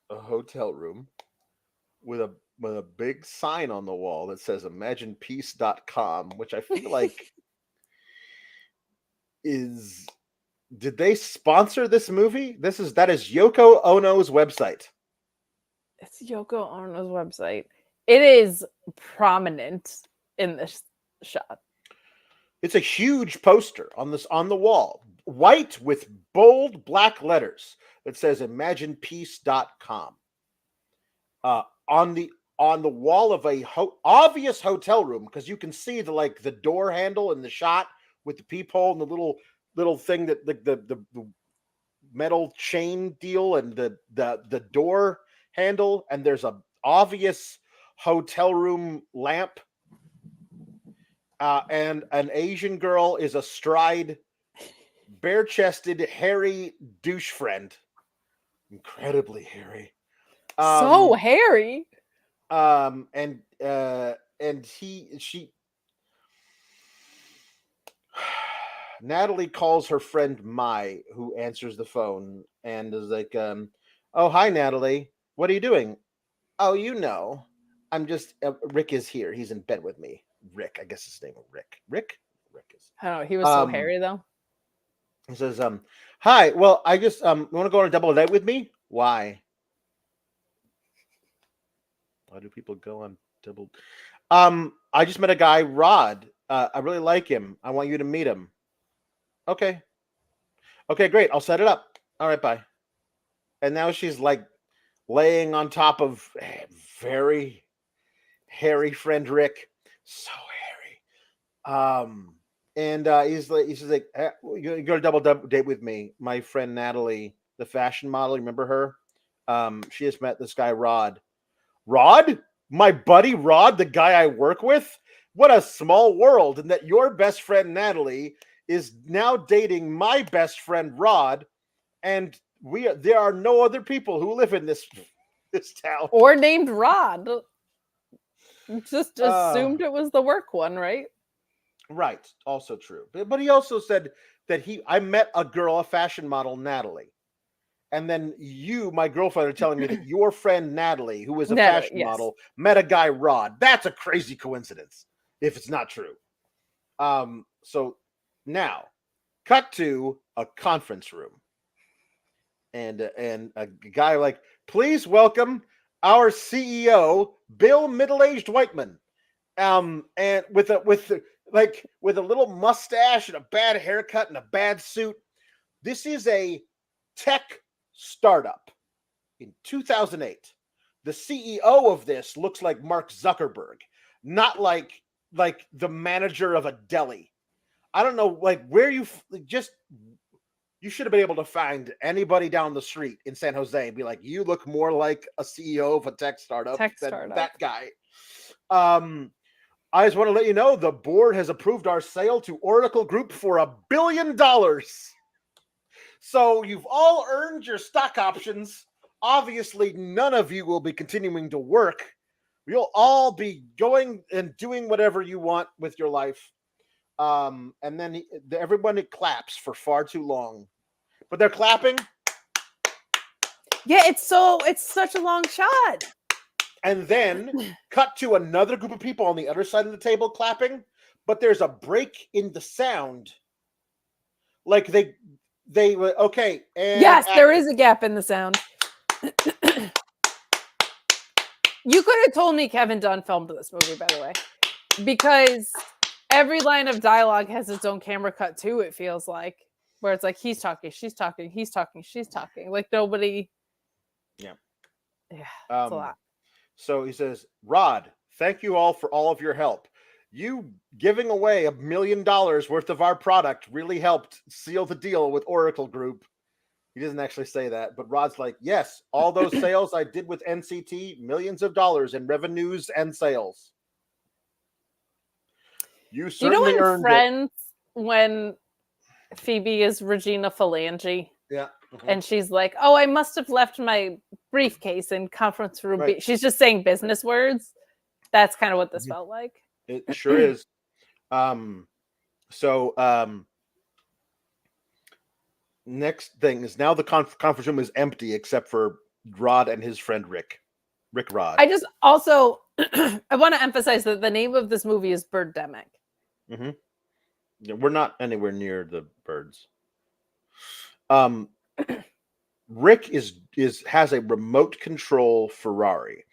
a hotel room with a big sign on the wall that says imaginepeace.com, which I feel like did they sponsor this movie? That is Yoko Ono's website. It's Yoko Ono's website. It is prominent in this shot. It's a huge poster on the wall, white with bold black letters that says imaginepeace.com. On the wall of a obvious hotel room, because you can see the door handle in the shot with the peephole and the little thing that the metal chain deal and the door handle, and there's a obvious hotel room lamp, and an Asian girl is astride bare-chested, hairy douche friend, incredibly hairy. So hairy. Natalie calls her friend Mai, who answers the phone and is like, "Oh, hi, Natalie. What are you doing?" "Oh, you know, I'm just, Rick is here. He's in bed with me." Rick, I guess his name is Rick. Rick is. I don't know. He was so hairy though. He says, "Hi. Well, I just want to go on a double date with me. Why? Why do people go on double? I just met a guy, Rod. I really like him. I want you to meet him. Okay. Okay, great. I'll set it up. All right, bye." And now she's like laying on top of very hairy friend Rick. So hairy. And he's like, you go to double date with me. My friend Natalie, the fashion model. Remember her? She has met this guy, Rod. Rod? My buddy Rod, the guy I work with? What a small world. And that your best friend Natalie is now dating my best friend Rod. And there are no other people who live in this town. Or named Rod. Just assumed it was the work one, right? Right. Also true. But he also said that I met a girl, a fashion model, Natalie. And then you, my girlfriend, are telling me that your friend Natalie, who is a fashion model, met a guy, Rod. That's a crazy coincidence, if it's not true. So now, cut to a conference room. And a guy like, please welcome our CEO, Bill Middle-Aged Whiteman. And with a little mustache and a bad haircut and a bad suit. This is a tech startup in 2008. The CEO of this looks like Mark Zuckerberg, not like the manager of a deli. I don't know, like where you should have been able to find anybody down the street in San Jose and be like, you look more like a CEO of a tech startup than that guy. I just want to let you know the board has approved our sale to Oracle Group for $1 billion. So you've all earned your stock options. Obviously, none of you will be continuing to work. You'll all be going and doing whatever you want with your life. And then everybody claps for far too long. But they're clapping. Yeah, it's such a long shot. And then cut to another group of people on the other side of the table clapping. But there's a break in the sound. Like they okay. And yes, there is a gap in the sound. You could have told me Kevin Dunn filmed this movie, by the way, because every line of dialogue has its own camera cut too. It feels like where it's like he's talking, she's talking, he's talking, she's talking. Like nobody. Yeah. Yeah. It's a lot. So he says, Rod, thank you all for all of your help. You giving away $1 million worth of our product really helped seal the deal with Oracle Group. He doesn't actually say that, but Rod's like, yes, all those sales I did with NCT, millions of dollars in revenues and sales. You certainly earned Friends, when Phoebe is Regina Phalange. Yeah. And she's like, oh, I must have left my briefcase in conference room B. She's just saying business words. That's kind of what this felt like. It sure is. Next thing is now the conference room is empty except for Rod and his friend Rick Rod. I just also I want to emphasize that the name of this movie is Birdemic. Mm-hmm. Yeah, we're not anywhere near the birds. Rick has a remote control Ferrari,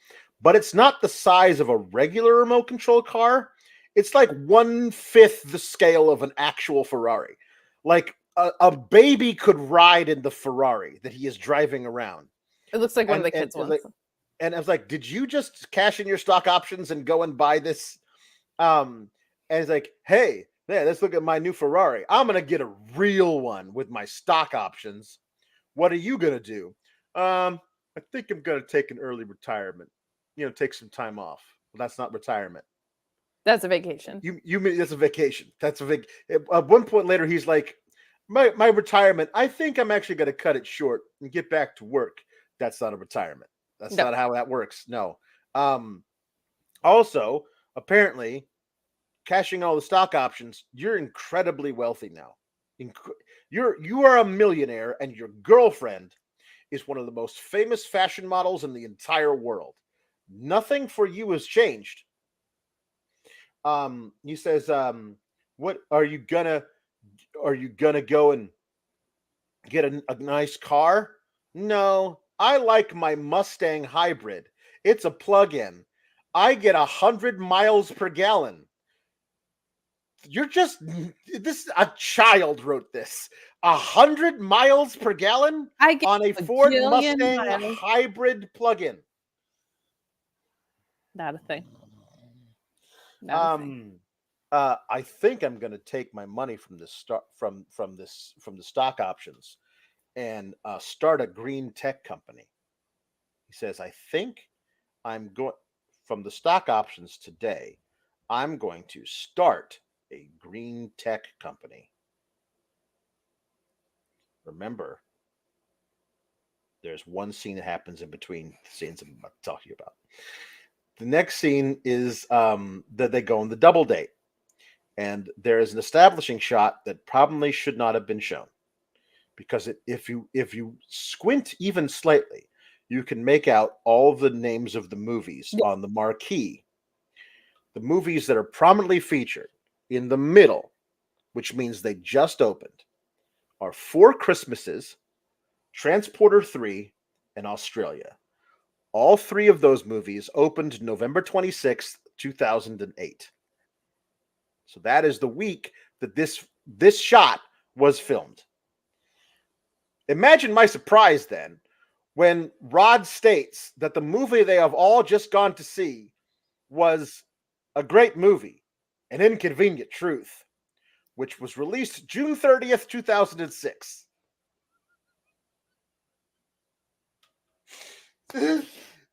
but it's not the size of a regular remote control car. It's like 1/5 the scale of an actual Ferrari. Like a baby could ride in the Ferrari that he is driving around. It looks like one of the kids' ones. And I was like, did you just cash in your stock options and go and buy this? And it's like, hey, man, let's look at my new Ferrari. I'm going to get a real one with my stock options. What are you going to do? I think I'm going to take an early retirement. Take some time off. Well, that's not retirement. That's a vacation. You mean that's a vacation. That's a At one point later, he's like, my retirement, I think I'm actually going to cut it short and get back to work. That's not a retirement. That's not how that works. No. Also, apparently, cashing all the stock options, you're incredibly wealthy now. You are a millionaire, and your girlfriend is one of the most famous fashion models in the entire world. Nothing for you has changed. He says, what are you gonna go and Get a nice car? No, I like my Mustang hybrid. It's a plug-in. I get 100 miles per gallon. You're just this. A child wrote this. 100 miles per gallon I get on a a Ford jillion Mustang miles. hybrid plug-in. Not a thing. Not a thing. I think I'm going to take my money from the from the stock options and start a green tech company. He says, I think I'm going from the stock options today. I'm going to start a green tech company. Remember, there's one scene that happens in between the scenes I'm about to talk to you about. The next scene is that they go on the double date, and there is an establishing shot that probably should not have been shown, because if you squint even slightly, you can make out all the names of the movies Yeah. on the marquee. The movies that are prominently featured in the middle, which means they just opened, are Four Christmases, Transporter 3, and Australia. All three of those movies opened November 26th, 2008. So that is the week that this shot was filmed. Imagine my surprise then when Rod states that the movie they have all just gone to see was a great movie, An Inconvenient Truth, which was released June 30th, 2006.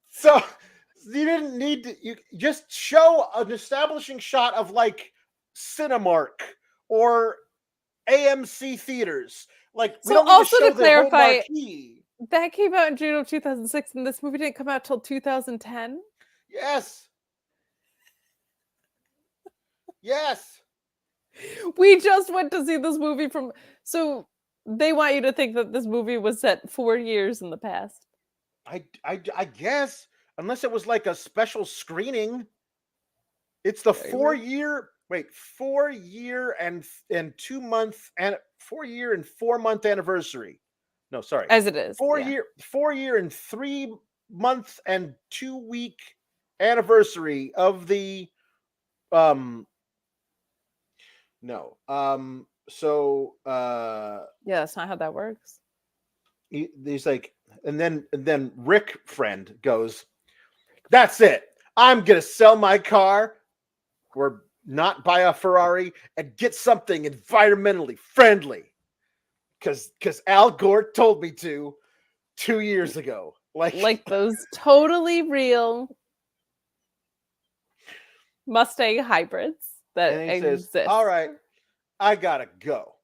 So you didn't need to, you just show an establishing shot of like Cinemark or AMC theaters. Like, we So don't need to also show to the whole clarify, marquee. that came out in June of 2006, and this movie didn't come out till 2010. Yes. Yes. We just went to see this movie from. So they want you to think that this movie was set 4 years in the past. I guess, unless it was like a special screening. It's the 4-year, 4-year and 2-month and 4-year and 4-month anniversary. No, sorry. As it is. 4-year and 3-month and 2-week anniversary of the no. So Yeah, that's not how that works. he's like, and then Rick friend goes, that's it. I'm gonna sell my car or not buy a Ferrari and get something environmentally friendly. Cause Al Gore told me to 2 years ago. Like those totally real Mustang hybrids that and he exist. says, all right, I gotta go.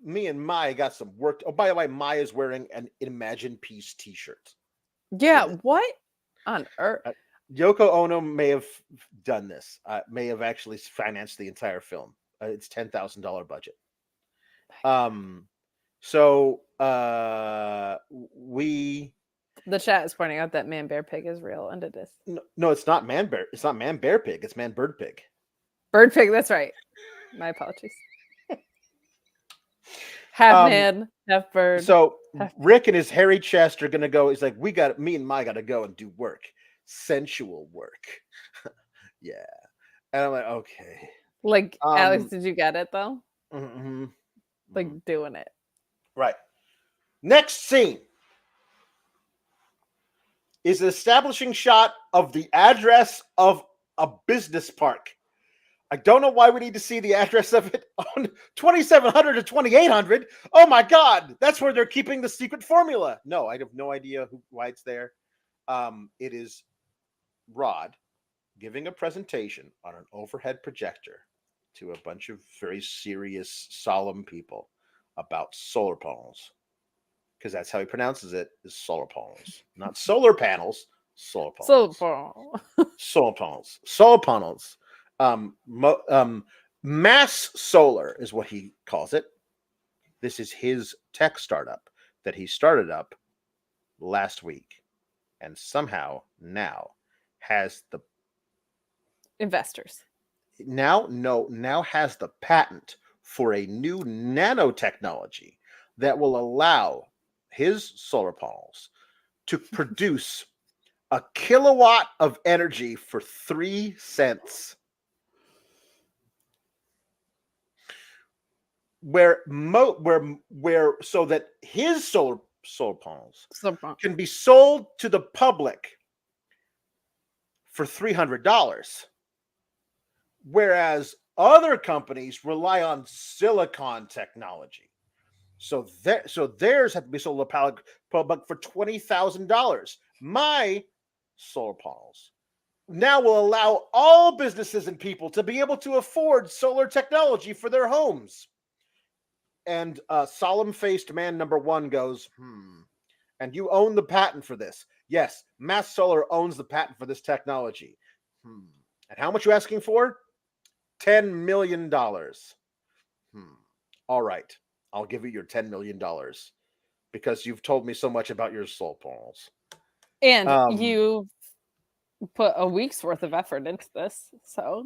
Me and Maya got some work. Oh, by the way, Maya's wearing an Imagine Peace t-shirt. Yeah, what on earth? Yoko Ono may have done this. May have actually financed the entire film. It's $10,000 budget. So we. The chat is pointing out that Man Bear Pig is real, and it is. No, it's not Man Bear. It's not Man Bear Pig. It's Man Bird Pig. Bird Pig. That's right. My apologies. Half man, half bird. So Rick and his hairy chest are gonna go. He's like, me and Maya gotta go and do work, sensual work. Yeah, and I'm like, okay. Like, Alex, did you get it though? Mm-hmm. Like doing it. Right. Next scene is an establishing shot of the address of a business park. I don't know why we need to see the address of it on 2700 to 2800. Oh my God, that's where they're keeping the secret formula. No, I have no idea why it's there. It is Rod giving a presentation on an overhead projector to a bunch of very serious, solemn people about solar panels. Because that's how he pronounces it, is solar panels. Not solar panels, solar panels. Solar panels. Solar panels. Mass solar is what he calls it. This is his tech startup that he started up last week and somehow now has the investors. Now has the patent for a new nanotechnology that will allow his solar panels to produce a kilowatt of energy for 3 cents. Where so that his solar panels can be sold to the public for $300, whereas other companies rely on silicon technology. So theirs have to be sold to the public for $20,000. My solar panels now will allow all businesses and people to be able to afford solar technology for their homes. And solemn-faced man number one goes, and you own the patent for this. Yes, Mass Solar owns the patent for this technology. And how much are you asking for? $10 million. All right, I'll give you your $10 million because you've told me so much about your solar panels. And you put a week's worth of effort into this, so.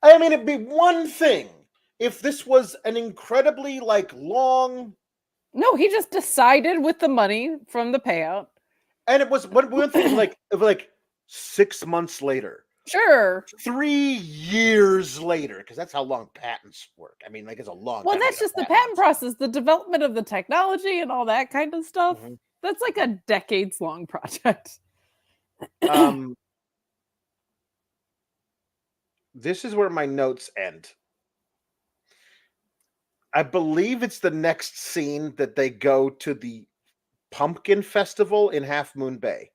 I mean, it'd be one thing if this was an incredibly, long... No, he just decided with the money from the payout. And it was one thing, it was like 6 months later. Sure. 3 years later, because that's how long patents work. I mean, it's a long time. Well, that's just the patent process, the development of the technology and all that kind of stuff. Mm-hmm. That's like a decades-long project. This is where my notes end. I believe it's the next scene that they go to the Pumpkin Festival in Half Moon Bay.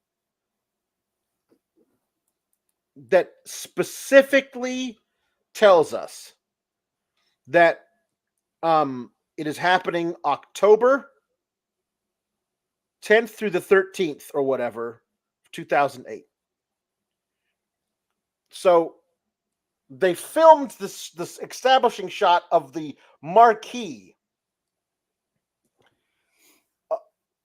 That specifically tells us that it is happening October 10th through the 13th or whatever, 2008. So they filmed this establishing shot of the marquee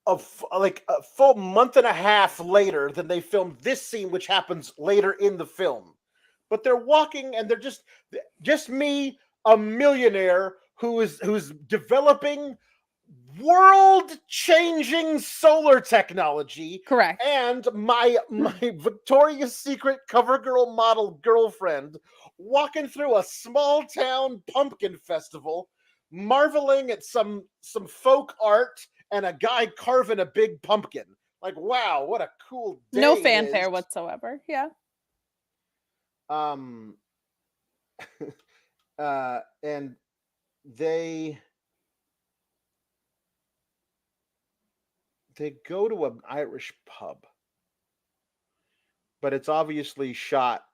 of like a full month and a half later than they filmed this scene, which happens later in the film. But they're walking and they're just me, a millionaire who's developing world-changing solar technology. Correct. And my Victoria's Secret CoverGirl model girlfriend walking through a small town pumpkin festival, marveling at some folk art and a guy carving a big pumpkin. Like, wow, what a cool day. No fanfare whatsoever. Yeah. And they go to an Irish pub, but it's obviously shot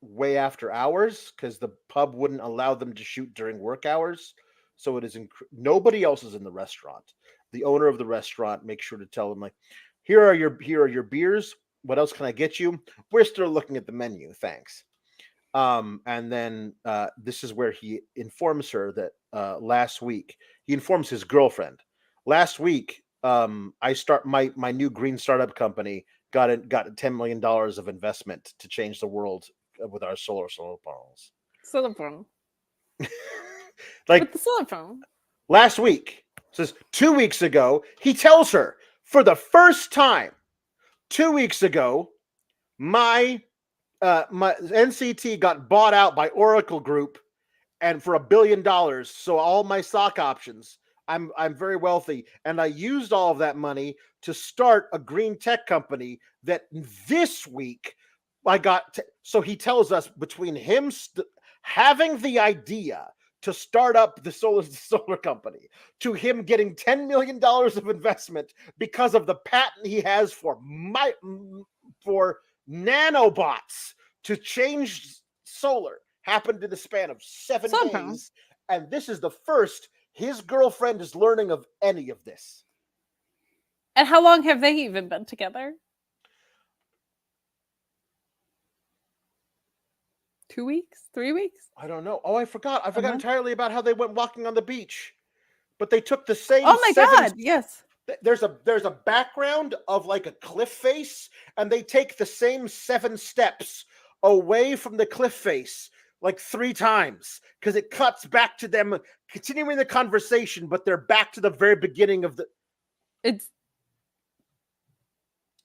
way after hours because the pub wouldn't allow them to shoot during work hours. So it is nobody else is in the restaurant. The owner of the restaurant makes sure to tell them, like, here are your beers. What else can I get you? We're still looking at the menu. Thanks. And then this is where he informs her that last week, he informs his girlfriend. Last week, I start my new green startup company got $10 million of investment to change the world with our solar panels. Solar panel. Like with the solar panel. Last week, says 2 weeks ago, he tells her for the first time. 2 weeks ago, my NCT got bought out by Oracle Group, and for $1 billion. So all my stock options. I'm very wealthy, and I used all of that money to start a green tech company that this week I got. So he tells us between him having the idea to start up the solar company to him getting $10 million of investment because of the patent he has for nanobots to change solar happened in the span of 7 days. And this is the first his girlfriend is learning of any of this. And how long have they even been together? 2 weeks? 3 weeks? I don't know. Oh, I forgot. I forgot entirely about how they went walking on the beach. But they took the same. Oh my God! Yes. There's a background of like a cliff face, and they take the same 7 steps away from the cliff face like 3 times because it cuts back to them continuing the conversation, but they're back to the very beginning of the.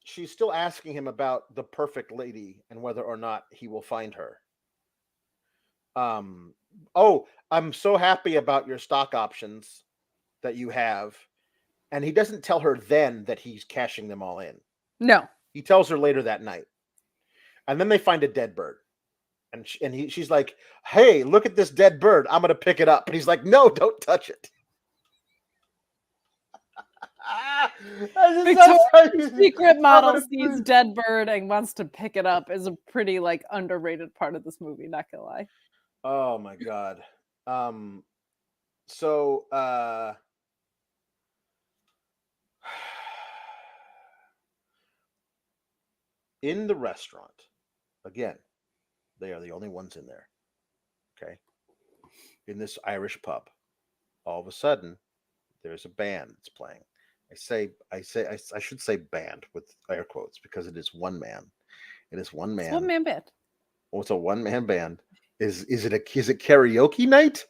She's still asking him about the perfect lady and whether or not he will find her. Oh, I'm so happy about your stock options that you have. And he doesn't tell her then that he's cashing them all in. No. He tells her later that night. And then they find a dead bird. And she's like, hey, look at this dead bird. I'm going to pick it up. And he's like, no, don't touch it. Victoria's Secret model sees dead bird and wants to pick it up is a pretty like underrated part of this movie, not gonna lie. Oh my god. In the restaurant, again, they are the only ones in there. Okay. In this Irish pub, all of a sudden, there's a band that's playing. I should say band with air quotes because it is one man. It is one man. It's one man band. Oh, it's a one man band. Is it karaoke night?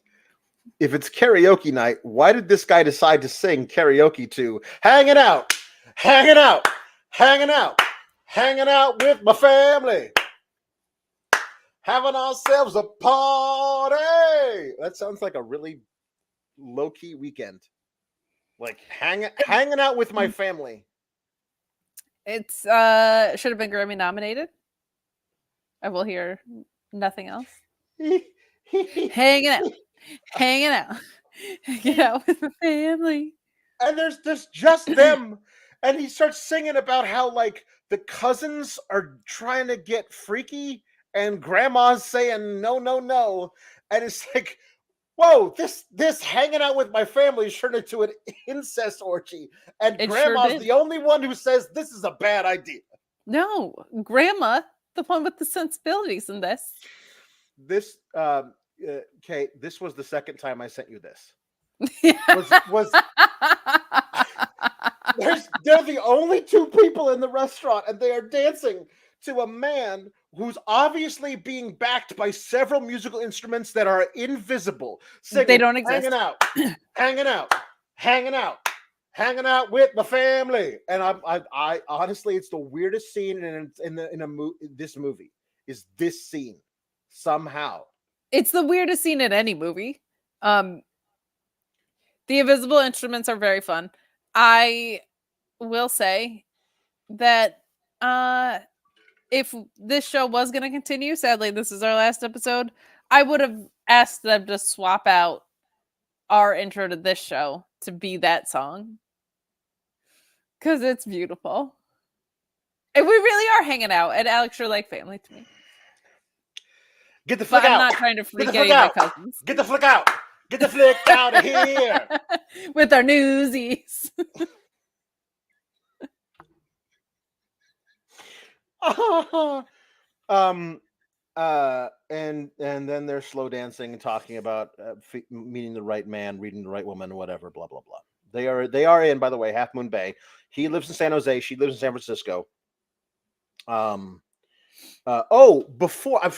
If it's karaoke night, why did this guy decide to sing karaoke to hanging out with my family, having ourselves a party? That sounds like a really low-key weekend. Like hanging out with my family. It's should have been Grammy nominated. I will hear nothing else. hanging out with the family. And there's just them. And he starts singing about how like the cousins are trying to get freaky and grandma's saying no, no, no. And it's like, whoa, this hanging out with my family turned into an incest orgy. And grandma's the only one who says this is a bad idea. No, grandma, the one with the sensibilities in this. This okay, this was the second time I sent you this. They're the only 2 people in the restaurant, and they are dancing to a man who's obviously being backed by several musical instruments that are invisible. Singing, they don't exist. hanging out with my family. And I honestly, it's the weirdest scene in this movie. Is this scene somehow? It's the weirdest scene in any movie. The invisible instruments are very fun. I will say that if this show was going to continue, sadly, this is our last episode, I would have asked them to swap out our intro to this show to be that song. Because it's beautiful. And we really are hanging out, and Alex, you're like family to me. Get the flick out. I'm not trying to freak any of my cousins. Get the flick out. Get the flick out of here. With our newsies. And then they're slow dancing and talking about meeting the right man, reading the right woman, whatever, blah blah blah. They are in, by the way, Half Moon Bay. He lives in San Jose. She lives in San Francisco. Before I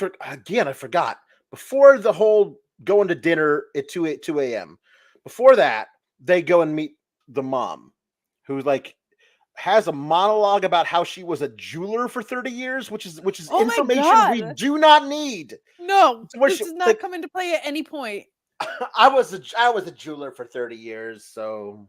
forgot. Before the whole going to dinner at 2 a.m. Before that, they go and meet the mom, who like has a monologue about how she was a jeweler for 30 years, which is information we do not need. No, this does not come into play at any point. I was a jeweler for 30 years, so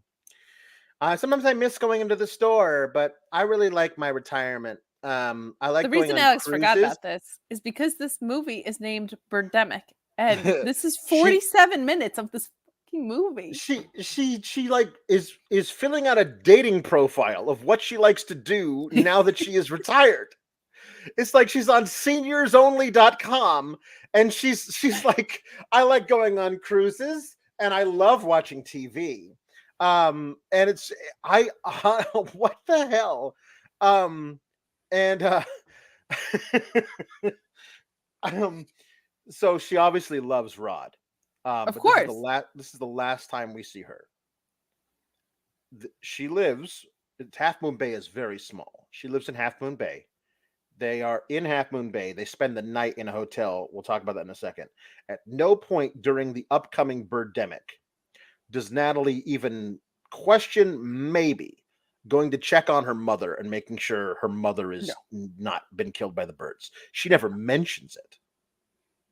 sometimes I miss going into the store, but I really like my retirement. I like the reason Alex cruises. Forgot about this is because this movie is named Birdemic, and this is 47 minutes of this fucking movie. She like is filling out a dating profile of what she likes to do now that she is retired. It's like she's on seniorsonly.com, and she's like, I like going on cruises and I love watching TV. And it's what the hell? So she obviously loves Rod. Of course. This is the last time we see her. She lives. Half Moon Bay is very small. She lives in Half Moon Bay. They are in Half Moon Bay. They spend the night in a hotel. We'll talk about that in a second. At no point during the upcoming Birdemic does Natalie even question maybe going to check on her mother and making sure her mother is not been killed by the birds. She never mentions it.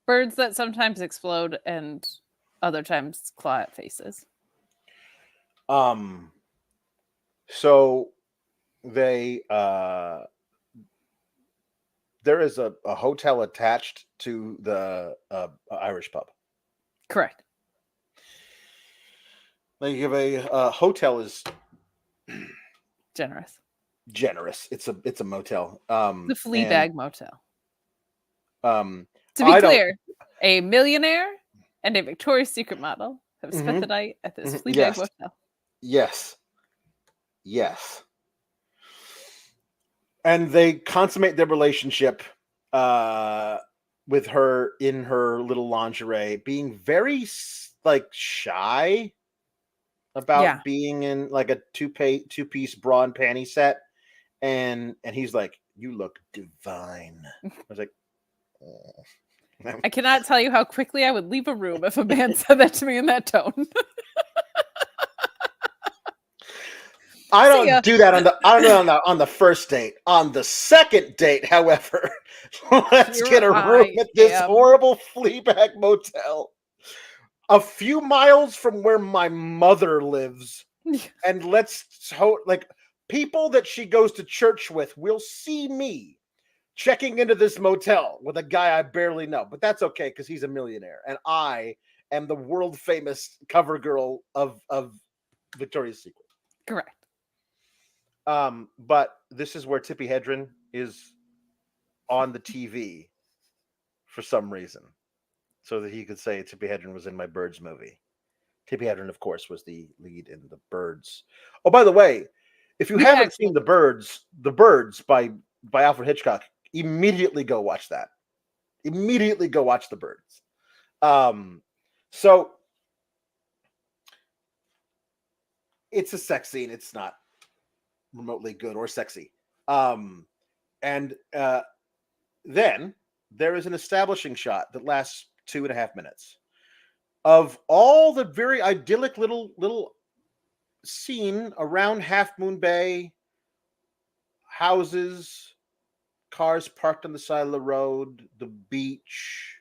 Birds that sometimes explode and other times claw at faces. So they there is a hotel attached to the Irish pub. Correct. They give a hotel is Generous. It's a motel. The Fleabag Motel. To be clear, a millionaire and a Victoria's Secret model have spent the night at this Fleabag Motel. Yes. And they consummate their relationship with her in her little lingerie, being very shy about being in like a two-piece bra and panty set, and he's like, "You look divine." I was like, oh. I cannot tell you how quickly I would leave a room if a man said that to me in that tone. I don't do that on the first date. On the second date, however, let's get a room at this horrible Fleabag motel a few miles from where my mother lives, and let's hope people that she goes to church with will see me checking into this motel with a guy I barely know. But that's okay because he's a millionaire and I am the world famous cover girl of Victoria's Secret. Correct. But this is where Tippi Hedren is on the TV for some reason, so that he could say Tippi Hedren was in my Birds movie. Tippi Hedren, of course, was the lead in the Birds. Oh, by the way, if you haven't seen the Birds by Alfred Hitchcock, immediately go watch that. Immediately go watch the Birds. So it's a sex scene. It's not remotely good or sexy. And then there is an establishing shot that lasts 2.5 minutes of all the very idyllic little scene around Half Moon Bay, houses, cars parked on the side of the road, the beach.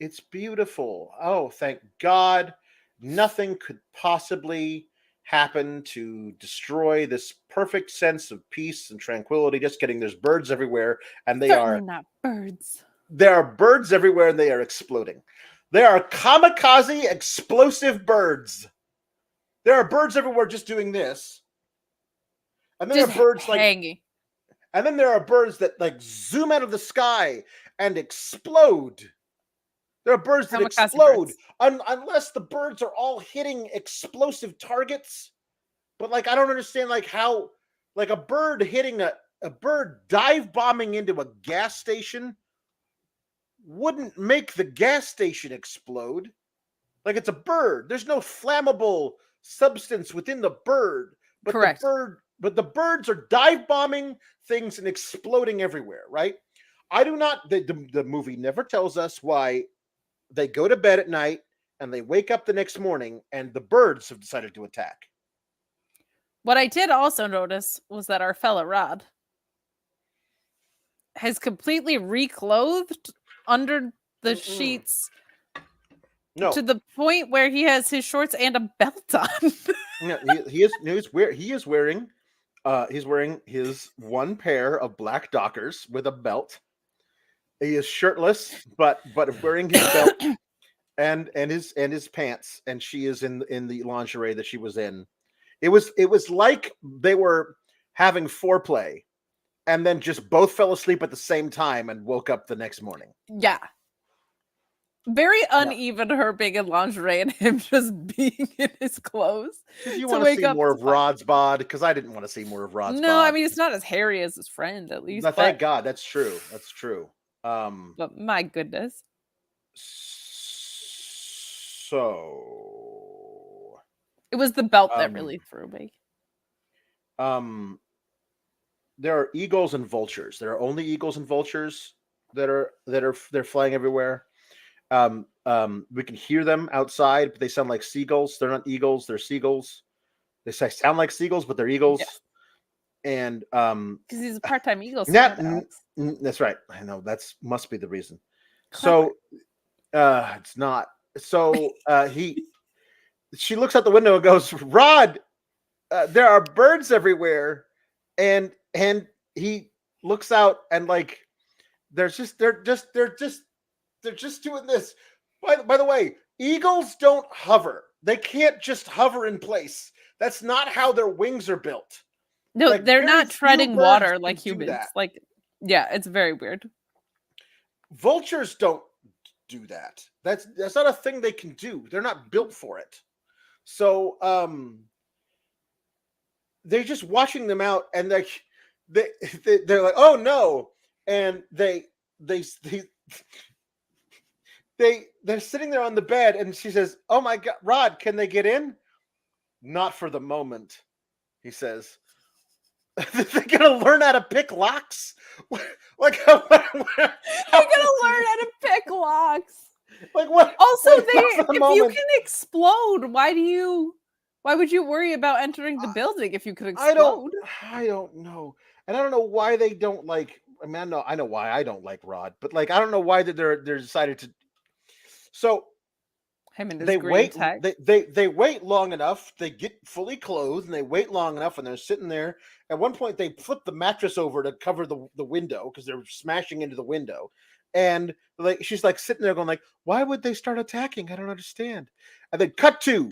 It's beautiful. Oh, thank God. Nothing could possibly happen to destroy this perfect sense of peace and tranquility. Just kidding. There's birds everywhere, and they Certainly not birds. There are birds everywhere, and they are exploding. There are kamikaze explosive birds. There are birds everywhere just doing this. And then there are birds hanging. And then there are birds that zoom out of the sky and explode. There are birds that explode unless the birds are all hitting explosive targets. But I don't understand how a bird hitting a bird dive bombing into a gas station wouldn't make the gas station explode. It's a bird. There's no flammable substance within the bird. But correct. The birds are dive bombing things and exploding everywhere, right? I do not. The movie never tells us why they go to bed at night and they wake up the next morning and the birds have decided to attack. What I did also notice was that our fella Rod has completely reclothed under the sheets to the point where he has his shorts and a belt on. Yeah, he's wearing his one pair of black Dockers with a belt. He is shirtless, but wearing his belt and his pants, and she is in the lingerie that she was in. It was like they were having foreplay, and then just both fell asleep at the same time and woke up the next morning. Yeah. Very uneven, her being in lingerie and him just being in his clothes. Did you want to see more of Rod's bod? Because I didn't want to see more of Rod's bod. No, I mean, it's not as hairy as his friend, at least. No, thank God. That's true. That's true. But my goodness. So it was the belt that really threw me. there are eagles and vultures. There are only eagles and vultures they're flying everywhere. We can hear them outside, but they sound like seagulls. They're not eagles, they're seagulls. They sound like seagulls, but they're eagles. Yes. And because he's a part-time Eagle that scout, Alex. that's right. I know must be the reason. Clever. So it's not. So she looks out the window and goes, Rod, there are birds everywhere. And he looks out and like they're just doing this. By the way, eagles don't hover. They can't just hover in place. That's not how their wings are built. No, Like, they're very not few treading birds water can like do humans. that. Like, yeah, it's very weird. Vultures don't do that. That's not a thing they can do. They're not built for it. So they're just watching them out, and they're like, oh no, and they're sitting there on the bed, and she says, oh my God, Rod, can they get in? Not for the moment, he says. They're gonna learn how to pick locks. Like, They're gonna learn how to pick locks. Like what? Also, like, if you can explode, why would you worry about entering the building if you could explode? I don't know, and I don't know why they don't like. I mean, I know why I don't like Rod, but like I don't know why they're decided to. So Him and his they green wait. tech. They wait long enough. They get fully clothed, and they wait long enough, and they're sitting there. At one point, they flip the mattress over to cover the window because they're smashing into the window. And like she's like sitting there going like, why would they start attacking? I don't understand. And then cut to,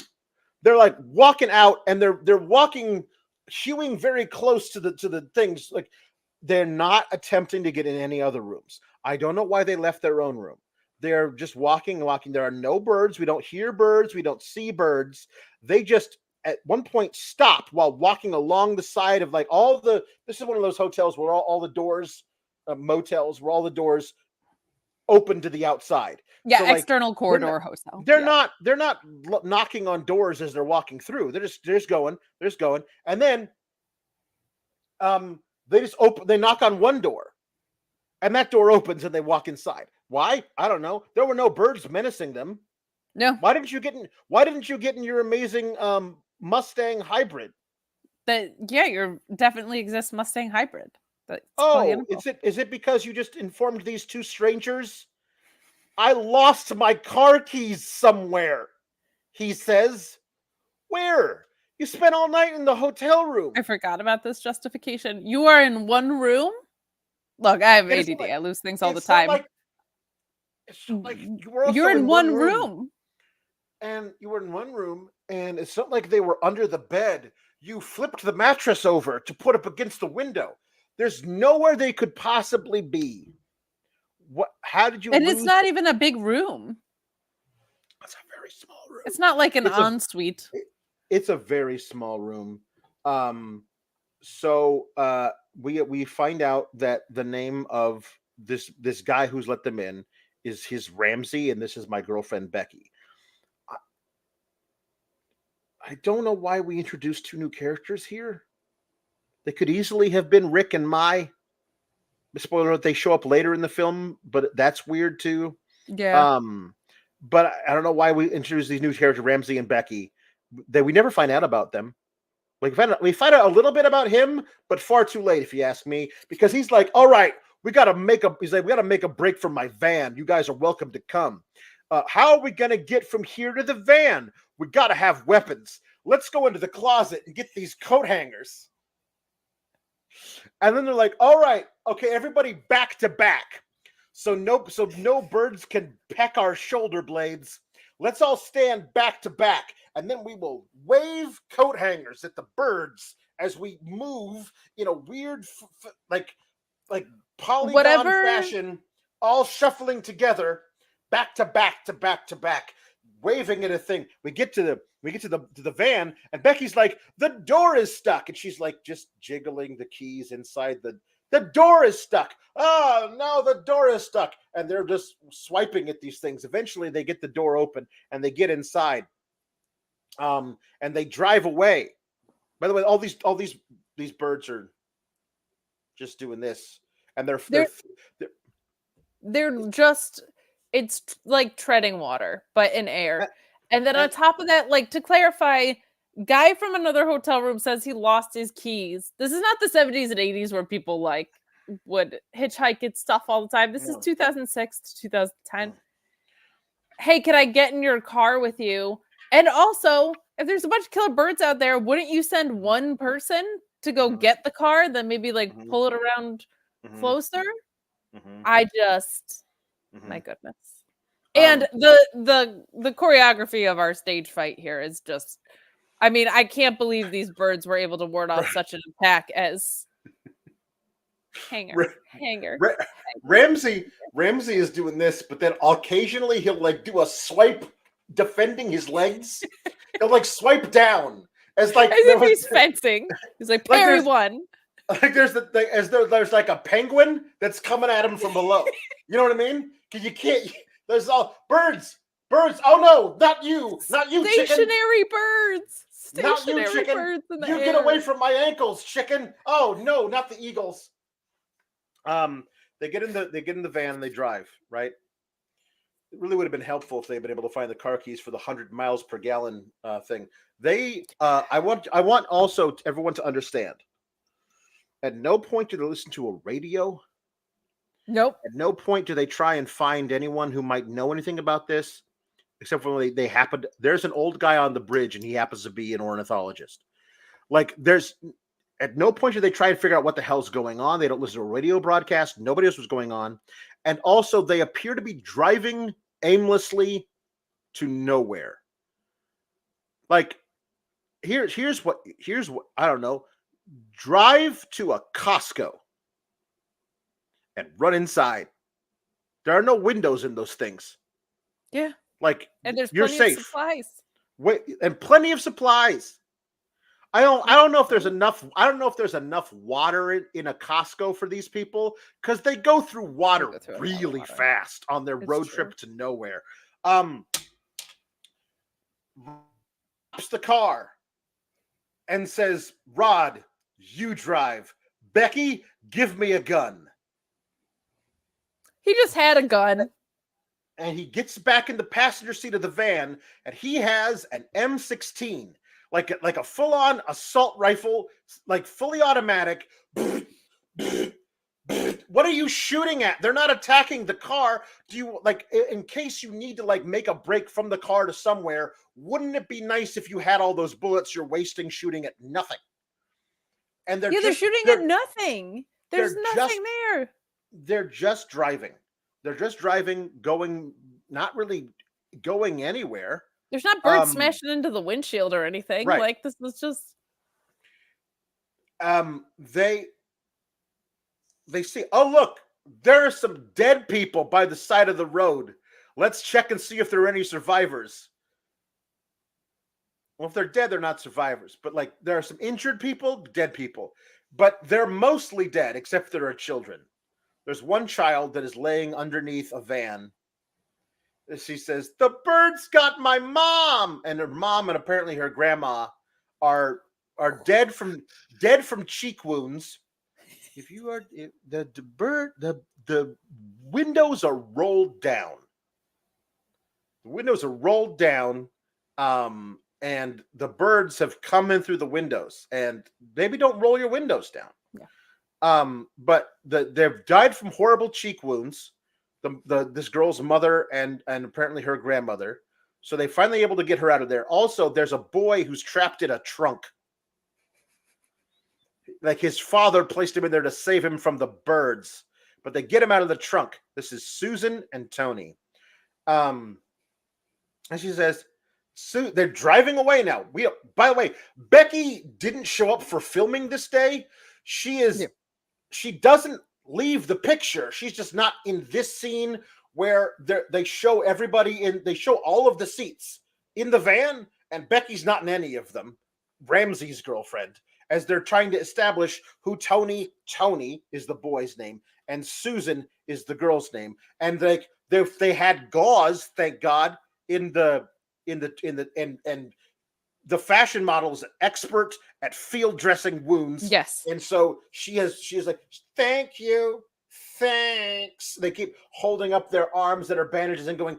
they're like walking out, and they're walking, hewing very close to the things. Like they're not attempting to get in any other rooms. I don't know why they left their own room. They're just walking. There are no birds. We don't hear birds. We don't see birds. They just at one point stopped while walking along the side of like this is one of those hotels where all the doors, motels where all the doors open to the outside. Yeah, so, like, external corridor hotel. They're not knocking on doors as they're walking through. They're just going, and then they knock on one door, and that door opens and they walk inside. Why? I don't know. There were no birds menacing them. No. Why didn't you get in your amazing Mustang hybrid? You're definitely exists Mustang hybrid. Is it because you just informed these two strangers? I lost my car keys somewhere, he says. Where? You spent all night in the hotel room. I forgot about this justification. You are in one room? Look, I have ADD. I lose things all the time. You're in one room. And you were in one room, and it's not like they were under the bed. You flipped the mattress over to put up against the window. There's nowhere they could possibly be. What? How did you? And it's not even a big room. It's a very small room. It's not like an ensuite. It's a very small room. So we find out that the name of this guy who's let them in is his Ramsey, and this is my girlfriend Becky. I don't know why we introduced two new characters here. They could easily have been Rick and Mai. Spoiler alert, they show up later in the film, but that's weird too. Yeah. But I don't know why we introduced these new characters, Ramsey and Becky. That we never find out about them. Like we find out a little bit about him, but far too late, if you ask me, because he's like, all right, we got to make a break from my van. You guys are welcome to come. How are we going to get from here to the van? We got to have weapons. Let's go into the closet and get these coat hangers. And then they're like, all right, okay, everybody back to back. So no birds can peck our shoulder blades. Let's all stand back to back. And then we will wave coat hangers at the birds as we move in a weird, like polygon fashion, all shuffling together, back to back to back to back, waving at a thing. We get to the van, and Becky's like, the door is stuck, and she's like just jiggling the keys inside the door is stuck. Oh no, the door is stuck, and they're just swiping at these things. Eventually, they get the door open and they get inside. And they drive away. By the way, all these birds are just doing this, and they're just, it's like treading water, but in air. And then on and- top of that, like, to clarify, guy from another hotel room says he lost his keys. This is not the 70s and 80s where people like would hitchhike and stuff all the time. This is 2006 to 2010. Hey, can I get in your car with you? And also, if there's a bunch of killer birds out there, wouldn't you send one person to go get the car, then maybe like pull it around closer? I just, my goodness. And the choreography of our stage fight here is just, I mean, I can't believe these birds were able to ward off such an attack as hanger. Ramsey is doing this, but then occasionally he'll like do a swipe defending his legs. He'll like swipe down as if he's fencing. He's like, parry one. Like there's there's like a penguin that's coming at him from below. You know what I mean? Because you can't. There's all birds. Oh no, not you, Stationary chicken. birds. Stationary not you, chicken. Birds in the you air. Get away from my ankles, chicken. Oh no, not the eagles. They get in the van and they drive, right? It really would have been helpful if they'd been able to find the car keys for the 100 miles per gallon thing. I want also everyone to understand. At no point do they listen to a radio. Nope. At no point do they try and find anyone who might know anything about this, except for when they happen. There's an old guy on the bridge, and he happens to be an ornithologist. Like at no point do they try and figure out what the hell's going on. They don't listen to a radio broadcast. Nobody else was going on. And also, they appear to be driving aimlessly to nowhere. Like, here's what I don't know. Drive to a Costco and run inside. There are no windows in those things. Yeah. Like, and there's you're plenty safe. of supplies. Wait, and plenty of supplies. I don't know if there's enough. I don't know if there's enough water in a Costco for these people, because they go through water really fast on their road trip to nowhere. Stops the car and says, "Rod, you drive. Becky, give me a gun." He just had a gun. And he gets back in the passenger seat of the van, and he has an M16. Like a full-on assault rifle, like fully automatic. What are you shooting at? They're not attacking the car. Do you, like, in case you need to like make a break from the car to somewhere, wouldn't it be nice if you had all those bullets you're wasting shooting at nothing? And they're shooting at nothing. There's nothing there. They're just driving. They're just driving, not really going anywhere. There's not birds smashing into the windshield or anything. Right. Like, this was just. They see, oh, look, there are some dead people by the side of the road. Let's check and see if there are any survivors. Well, if they're dead, they're not survivors. But, like, there are some injured people, dead people. But they're mostly dead, except there are children. There's one child that is laying underneath a van. She says, "The birds got my mom," and her mom and apparently her grandma are dead from cheek wounds. The windows are rolled down. The windows are rolled down, and the birds have come in through the windows. And maybe don't roll your windows down. Yeah. But they've died from horrible cheek wounds. This girl's mother and apparently her grandmother. So they finally able to get her out of there. Also, there's a boy who's trapped in a trunk. Like, his father placed him in there to save him from the birds, but they get him out of the trunk. This is Susan and Tony. And she says, they're driving away now. By the way, Becky didn't show up for filming this day. She doesn't leave the picture. She's just not in this scene where they show everybody they show all of the seats in the van, and Becky's not in any of them. Ramsey's girlfriend, as they're trying to establish who Tony is the boy's name and Susan is the girl's name. And they had gauze, thank God, and the fashion model is an expert at field dressing wounds. Yes. And so she is like, thank you, thanks. They keep holding up their arms that are bandages and going,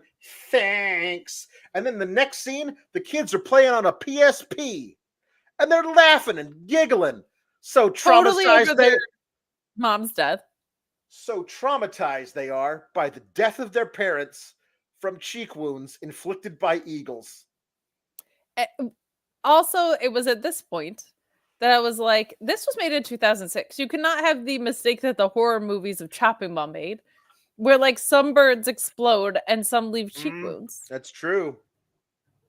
thanks. And then the next scene, the kids are playing on a PSP and they're laughing and giggling. So Totally over traumatized their mom's death. so traumatized they are by the death of their parents from cheek wounds inflicted by eagles. Also, it was at this point that I was like, this was made in 2006. You cannot have the mistake that the horror movies of Chopping Mall made, where like some birds explode and some leave cheek wounds. That's true.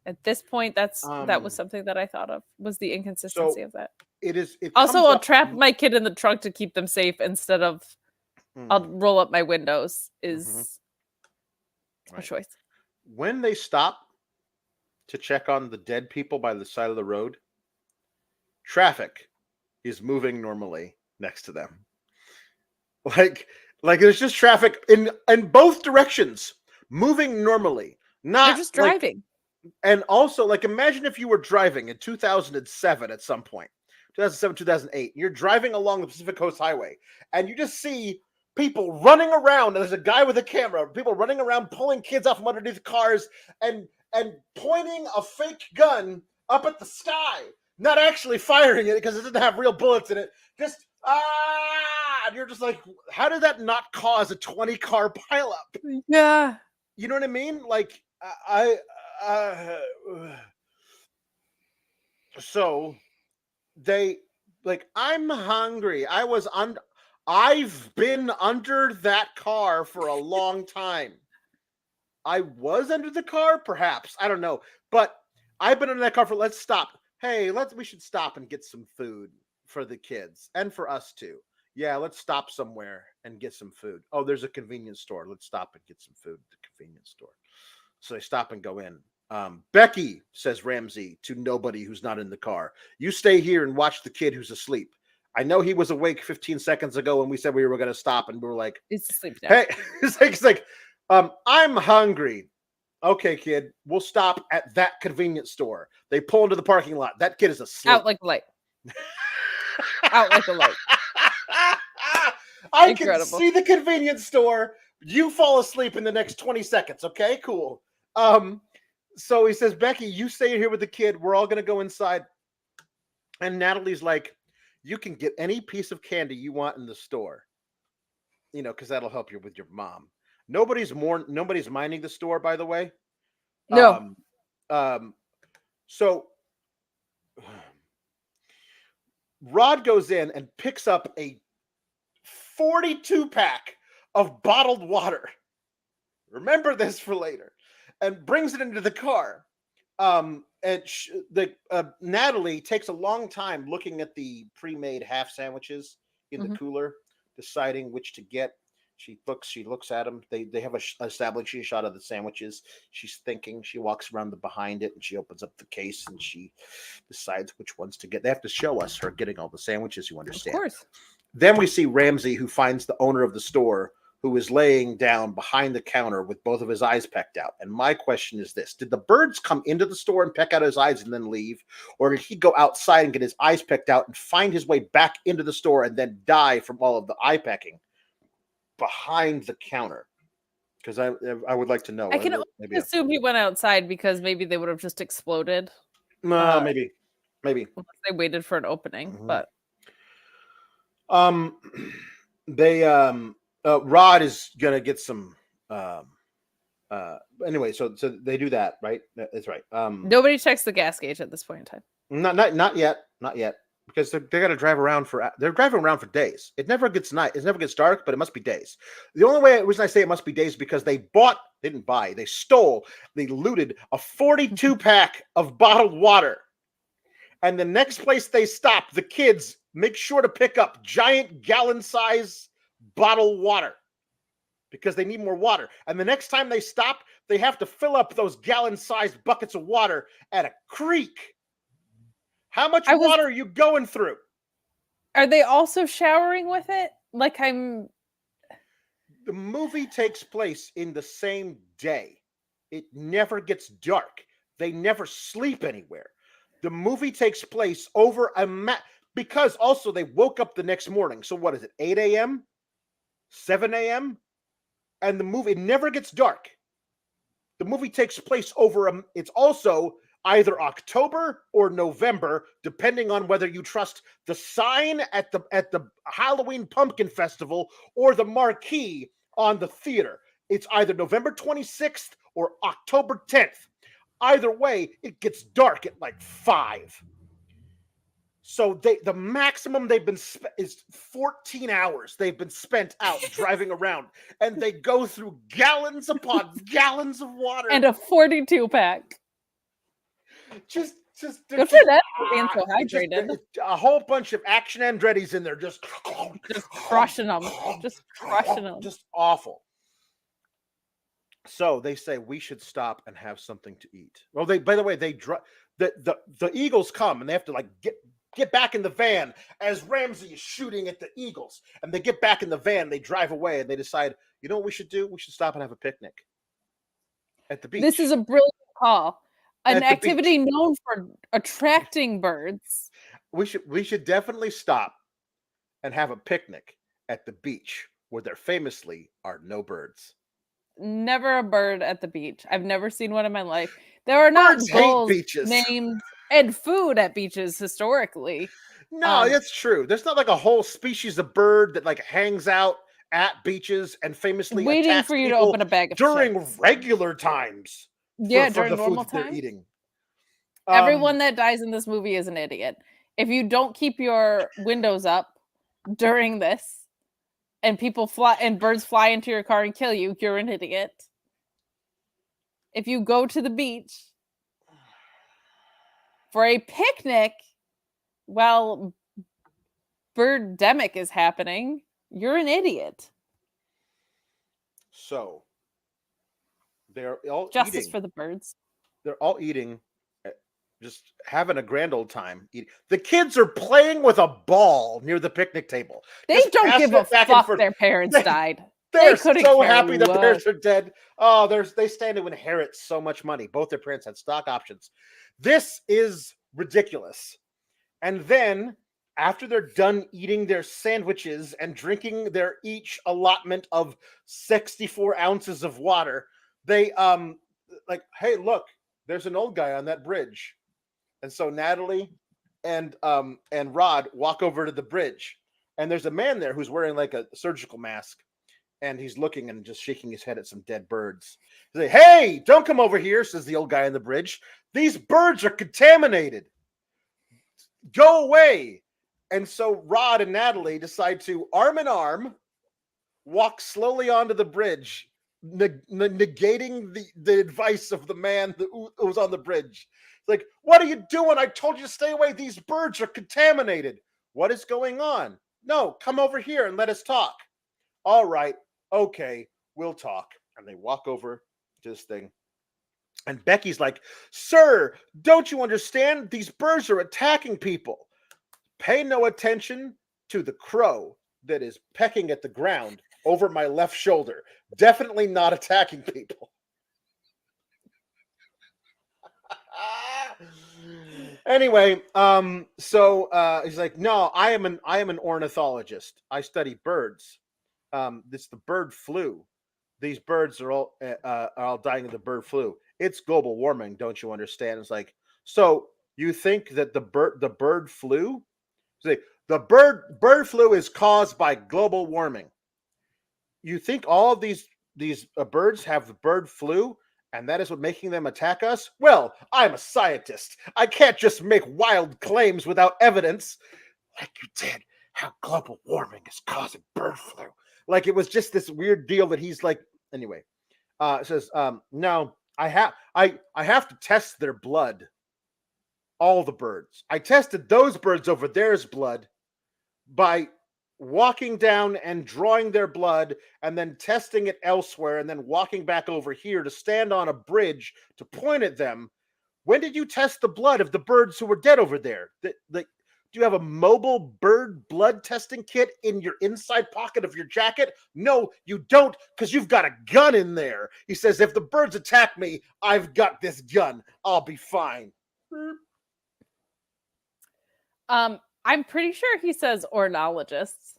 At this point, that was something that I thought of, was the inconsistency of that. It Also, I'll trap my kid in the trunk to keep them safe instead of I'll roll up my windows is a choice. When they stop to check on the dead people by the side of the road, traffic is moving normally next to them. Like there's just traffic in both directions moving normally. Not They're just driving. And also, like, imagine if you were driving in 2007 at some point, 2007, 2008, you're driving along the Pacific Coast Highway, and you just see people running around, and there's a guy with a camera, people running around pulling kids off from underneath cars and pointing a fake gun up at the sky, not actually firing it because it doesn't have real bullets in it. Just, and you're just like, how did that not cause a 20-car pileup? Yeah. You know what I mean? Like, so they like, I'm hungry. I've been under that car for a long time. I was under the car, perhaps. I don't know. But I've been under that car for, let's stop. Hey, we should stop and get some food for the kids and for us too. Yeah, let's stop somewhere and get some food. Oh, there's a convenience store. Let's stop and get some food at the convenience store. So they stop and go in. Becky, says Ramsey to nobody who's not in the car, you stay here and watch the kid who's asleep. I know he was awake 15 seconds ago when we said we were going to stop, and we were like, he's asleep now. Hey, it's like, I'm hungry. Okay, kid, we'll stop at that convenience store. They pull into the parking lot. That kid is asleep. Out like a light. Out like a light. I can see the convenience store. You fall asleep in the next 20 seconds. Okay, cool. So he says, Becky, you stay here with the kid. We're all going to go inside. And Natalie's like, you can get any piece of candy you want in the store, you know, because that'll help you with your mom. Nobody's minding the store, by the way. No. So Rod goes in and picks up a 42-pack of bottled water. Remember this for later. And brings it into the car. Natalie takes a long time looking at the pre-made half sandwiches in the cooler, deciding which to get. She looks at them. They have a establishing shot of the sandwiches. She's thinking. She walks around behind it and she opens up the case and she decides which ones to get. They have to show us her getting all the sandwiches, you understand. Of course. Then we see Ramsey, who finds the owner of the store, who is laying down behind the counter with both of his eyes pecked out. And my question is this: did the birds come into the store and peck out his eyes and then leave? Or did he go outside and get his eyes pecked out and find his way back into the store and then die from all of the eye pecking behind the counter? Because I would like to know. I can assume he went outside because maybe they would have just exploded. Maybe. Unless they waited for an opening, but Rod is gonna get some. Anyway, so they do that, right? That's right. Nobody checks the gas gauge at this point in time. Not yet, because they got to drive around for. They're driving around for days. It never gets night. It never gets dark, but it must be days. The only reason I say it must be days because they stole, they looted a 42-pack of bottled water, and the next place they stop, the kids make sure to pick up giant gallon-size bottled water because they need more water. And the next time they stop, they have to fill up those gallon-sized buckets of water at a creek. How much water are you going through? Are they also showering with it? The movie takes place in the same day. It never gets dark. They never sleep anywhere. The movie takes place over because also they woke up the next morning. So what is it? 8 a.m., 7 a.m., and the movie never gets dark. The movie takes place over it's also either October or November, depending on whether you trust the sign at the Halloween Pumpkin Festival or the marquee on the theater. It's either November 26th or October 10th. Either way, it gets dark at like 5. So the maximum they've been is 14 hours they've been spent out driving around, and they go through gallons upon gallons of water and a 42 pack. Just good for them for being so hydrated. A whole bunch of action Andretti's in there, just crushing them, just awful. So they say we should stop and have something to eat. Well, by the way, the eagles come and they have to like get back in the van as Ramsey is shooting at the eagles, and they get back in the van. They drive away and they decide, you know what we should do? We should stop and have a picnic at the beach. This is a brilliant call. An activity known for attracting birds. We should definitely stop and have a picnic at the beach where there famously are no birds. Never a bird at the beach. I've never seen one in my life. There are not gulls named and food at beaches historically. No, that's true. There's not like a whole species of bird that like hangs out at beaches and famously waiting for you to open a bag of during chips. Regular times. Yeah, for during the normal food time. They're eating. Everyone that dies in this movie is an idiot. If you don't keep your windows up during this, and birds fly into your car and kill you, you're an idiot. If you go to the beach for a picnic while Birdemic is happening, you're an idiot. So they're all justice eating. For the birds. They're all eating, just having a grand old time. The kids are playing with a ball near the picnic table. They just don't give a fuck their parents died. They're so happy the parents are dead. Oh, they stand to inherit so much money. Both their parents had stock options. This is ridiculous. And then after they're done eating their sandwiches and drinking their each allotment of 64 ounces of water, they like, hey, look, there's an old guy on that bridge. And so Natalie and Rod walk over to the bridge, and there's a man there who's wearing like a surgical mask, and he's looking and just shaking his head at some dead birds. He's like, hey, don't come over here, says the old guy on the bridge. These birds are contaminated. Go away. And so Rod and Natalie decide to arm in arm walk slowly onto the bridge, negating the advice of the man who was on the bridge. Like, what are you doing? I told you to stay away. These birds are contaminated. What is going on? No, come over here and let us talk. All right. Okay, we'll talk. And they walk over to this thing. And Becky's like, sir, don't you understand? These birds are attacking people. Pay no attention to the crow that is pecking at the ground over my left shoulder. Definitely not attacking people. Anyway, so he's like, no, I am an ornithologist. I study birds. This the bird flu. These birds are all dying of the bird flu. It's global warming, don't you understand? It's like, so you think that the bird flu? It's like, the bird flu is caused by global warming. You think all of these birds have the bird flu, and that is what making them attack us? Well, I'm a scientist. I can't just make wild claims without evidence, like you did. How global warming is causing bird flu. Like it was just this weird deal that he's like. Anyway, it says, no, I have to test their blood. All the birds. I tested those birds over there's blood by walking down and drawing their blood and then testing it elsewhere and then walking back over here to stand on a bridge to point at them. When did you test the blood of the birds who were dead over there? Do you have a mobile bird blood testing kit in your inside pocket of your jacket? No, you don't, because you've got a gun in there. He says, if the birds attack me, I've got this gun. I'll be fine. I'm pretty sure he says ornithologists,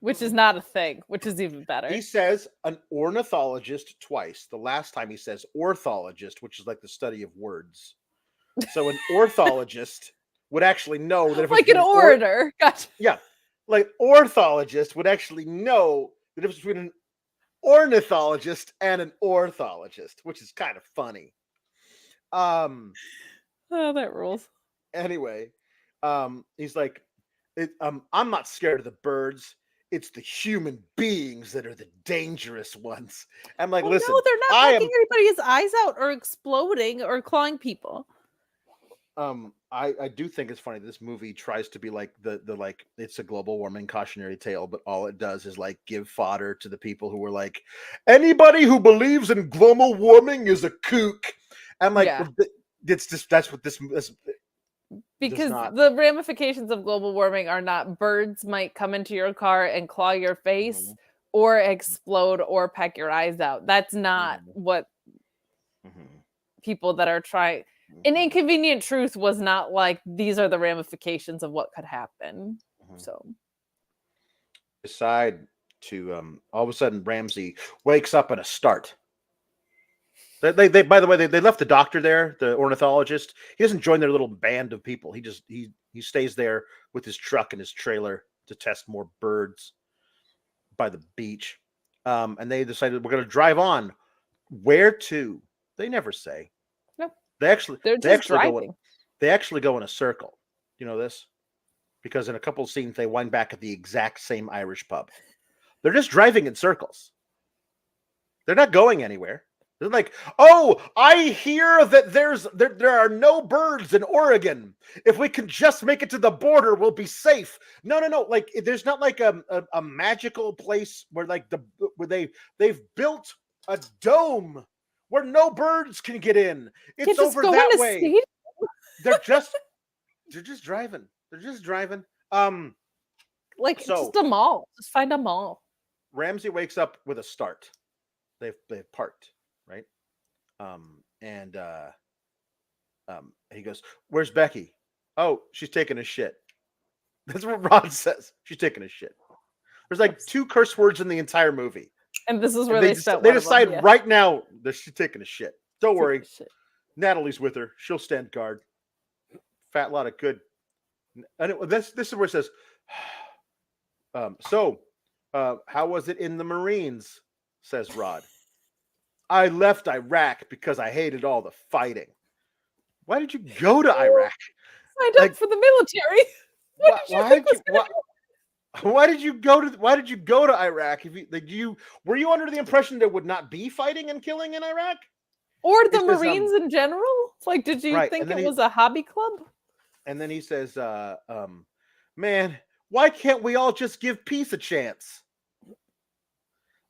which is not a thing, which is even better. He says an ornithologist twice. The last time he says orthologist, which is like the study of words. So an orthologist would actually know that if like an orator. Gotcha. Yeah, like orthologist would actually know the difference between an ornithologist and an orthologist, which is kind of funny. Oh, that rules. Anyway, he's like, I'm not scared of the birds. It's the human beings that are the dangerous ones. I'm like, listen, no, they're not knocking anybody's eyes out or exploding or clawing people. I do think it's funny. This movie tries to be like the like it's a global warming cautionary tale, but all it does is like give fodder to the people who were like, anybody who believes in global warming is a kook. I'm like, it's just that's what this because the ramifications of global warming are not birds might come into your car and claw your face or explode or peck your eyes out. That's not what people that are trying. An inconvenient truth was not like these are the ramifications of what could happen. So decide to all of a sudden Ramsey wakes up in a start. They by the way, they left the doctor there, the ornithologist. He doesn't join their little band of people. He stays there with his truck and his trailer to test more birds by the beach. And they decided we're going to drive on. Where to? They never say. No, they actually driving. They actually go in a circle. You know this? Because in a couple of scenes they wind back at the exact same Irish pub. They're just driving in circles. They're not going anywhere. They're like, oh, I hear that there are no birds in Oregon. If we can just make it to the border, we'll be safe. No. Like, there's not like a magical place where like where they've built a dome where no birds can get in. It's over that way. They're just driving. They're just driving. Like just a mall. Just find a mall. Ramsey wakes up with a start. They've parked. Right. He goes, where's Becky? Oh, she's taking a shit. That's what Rod says. She's taking a shit. There's like 2 curse words in the entire movie. And this is where they decide right now that she's taking a shit. Don't worry. Natalie's with her. She'll stand guard. Fat lot of good. And this is where it says, how was it in the Marines? Says Rod. I left Iraq because I hated all the fighting. Why did you go to Iraq? Signed up for the military. Why did you go to Iraq? Were you under the impression there would not be fighting and killing in Iraq? Or the Marines in general? Like, did you think it was a hobby club? And then he says, man, why can't we all just give peace a chance?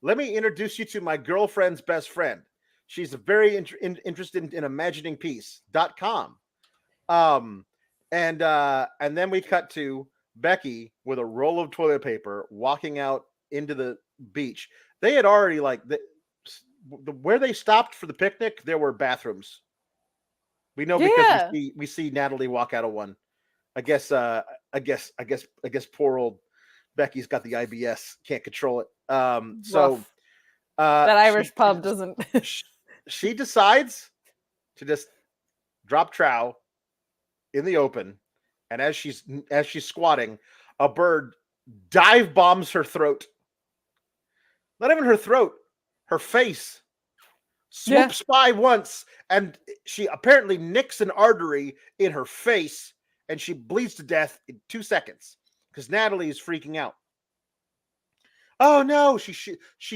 Let me introduce you to my girlfriend's best friend. She's very interested in imagining peace.com. And then we cut to Becky with a roll of toilet paper walking out into the beach. They had already where they stopped for the picnic, there were bathrooms. We know because we see Natalie walk out of one. I guess poor old Becky's got the IBS, can't control it. That Irish pub doesn't. She decides to just drop trow in the open, and as she's squatting, a bird dive bombs her throat. Not even her throat, her face. Swoops by once, and she apparently nicks an artery in her face, and she bleeds to death in 2 seconds because Natalie is freaking out. Oh no, she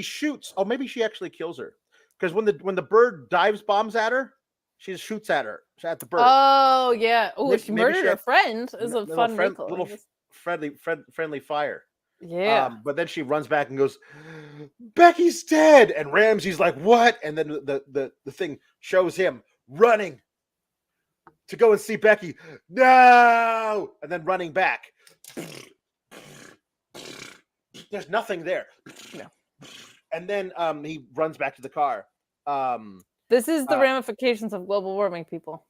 shoots. Oh, maybe she actually kills her because when the bird dives bombs at her, she just shoots at the bird. Oh yeah. Oh, she murdered her friend. Is a fun little friendly fire. Yeah. But then she runs back and goes, Becky's dead. And Ramsey's like, what? And then the thing shows him running to go and see Becky. No! And then running back. There's nothing there. No. And then he runs back to the car. This is the ramifications of global warming, people.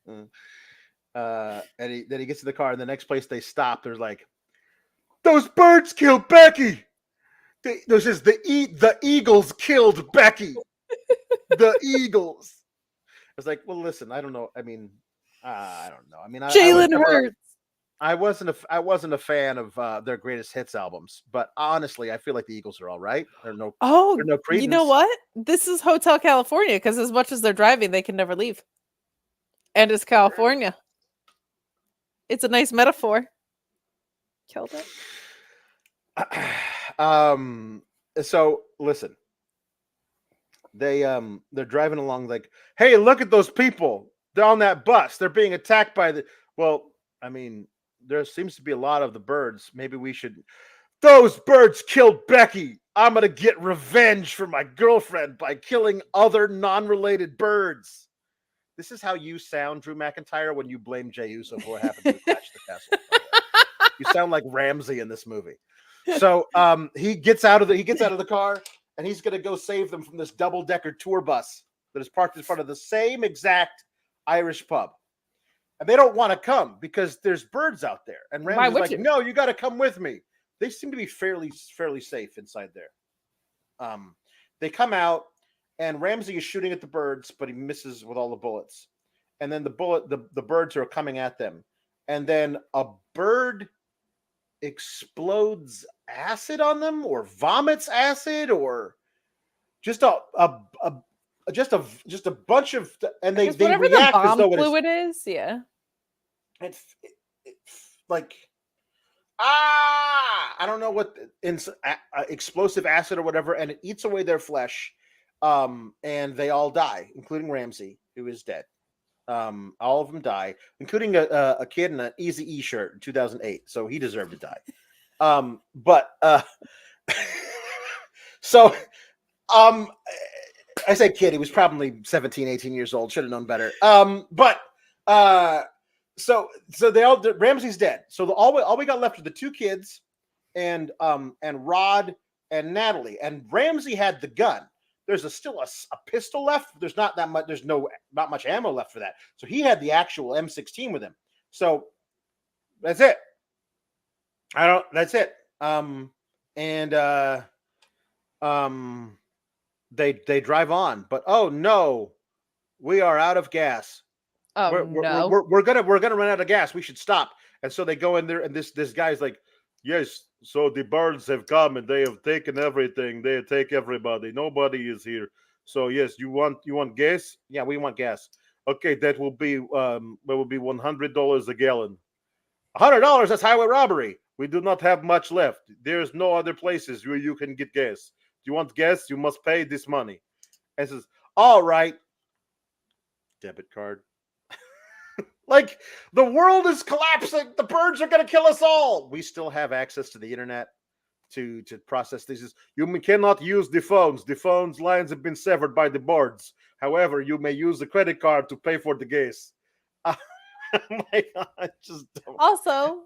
And then he gets to the car, and the next place they stop, there's like, those birds killed Becky. There's just the Eagles killed Becky. The Eagles. I was like, well, listen, I don't know. I mean, I don't know. I mean, Jalen Hurts. I wasn't a fan of their greatest hits albums, but honestly, I feel like the Eagles are all right. They're no Creedence. You know what? This is Hotel California, because as much as they're driving, they can never leave. And it's California. It's a nice metaphor. Killed it. So listen, they're driving along like, hey, look at those people. They're on that bus. They're being attacked by the. Well, I mean, there seems to be a lot of the birds. Maybe we should. Those birds killed Becky. I'm gonna get revenge for my girlfriend by killing other non-related birds. This is how you sound, Drew McIntyre, when you blame Jey Uso for what happened to Clash the Castle. You sound like Ramsey in this movie. So he gets out of the car, and he's gonna go save them from this double-decker tour bus that is parked in front of the same exact Irish pub. And they don't want to come because there's birds out there. And Ramsey's like, no, you got to come with me. They seem to be fairly safe inside there. They come out, and Ramsey is shooting at the birds, but he misses with all the bullets. And then the birds are coming at them. And then a bird explodes acid on them, or vomits acid, or just a bunch of, and they react as though fluid is. Yeah. It's like, I don't know what explosive acid or whatever, and it eats away their flesh. And they all die, including Ramsey, who is dead. All of them die, including a kid in an Eazy-E shirt in 2008. So he deserved to die. So, I say kid, he was probably 17, 18 years old, should have known better. So Ramsey's dead. So all we got left are the two kids and Rod and Natalie. And Ramsey had the gun. There's still a pistol left. There's not that much. There's not much ammo left for that. So he had the actual M16 with him. So that's it. That's it. They drive on, but oh no, we are out of gas. Oh, we're gonna run out of gas. We should stop. And so they go in there, and this guy's like, yes. So the birds have come and they have taken everything. They take everybody. Nobody is here. So yes, you want gas? Yeah, we want gas. Okay, that will be $100 a gallon. $100? That's highway robbery. We do not have much left. There's no other places where you can get gas. Do you want gas? You must pay this money. And says, all right. Debit card. Like, the world is collapsing. The birds are going to kill us all. We still have access to the internet to process these. You cannot use the phones. The phones lines have been severed by the birds. However, you may use the credit card to pay for the gas. Like, I just don't. Also,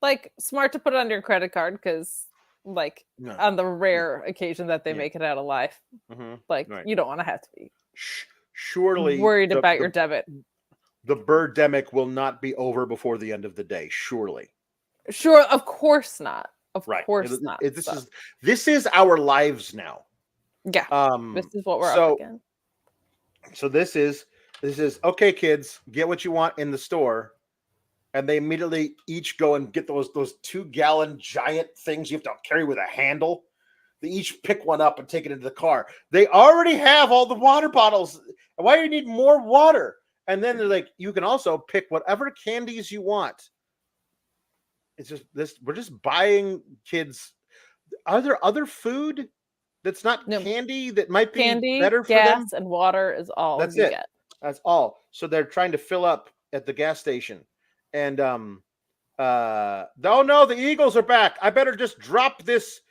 like, smart to put it on your credit card, because like on the rare occasion that they make it out alive, you don't want to have to be surely worried about your debit. The birdemic will not be over before the end of the day. Surely. Sure, of course not. Of course not. This is our lives now. Yeah. This is what we're up against. So this is okay, kids, get what you want in the store. And they immediately each go and get those 2-gallon giant things you have to carry with a handle. They each pick one up and take it into the car. They already have all the water bottles. Why do you need more water? And then they're like, you can also pick whatever candies you want. It's just this. We're just buying kids. Are there other food that's not candy that might be better for them? Gas and water is all that's you it. Get. That's all. So they're trying to fill up at the gas station. And oh no, the Eagles are back. I better just drop this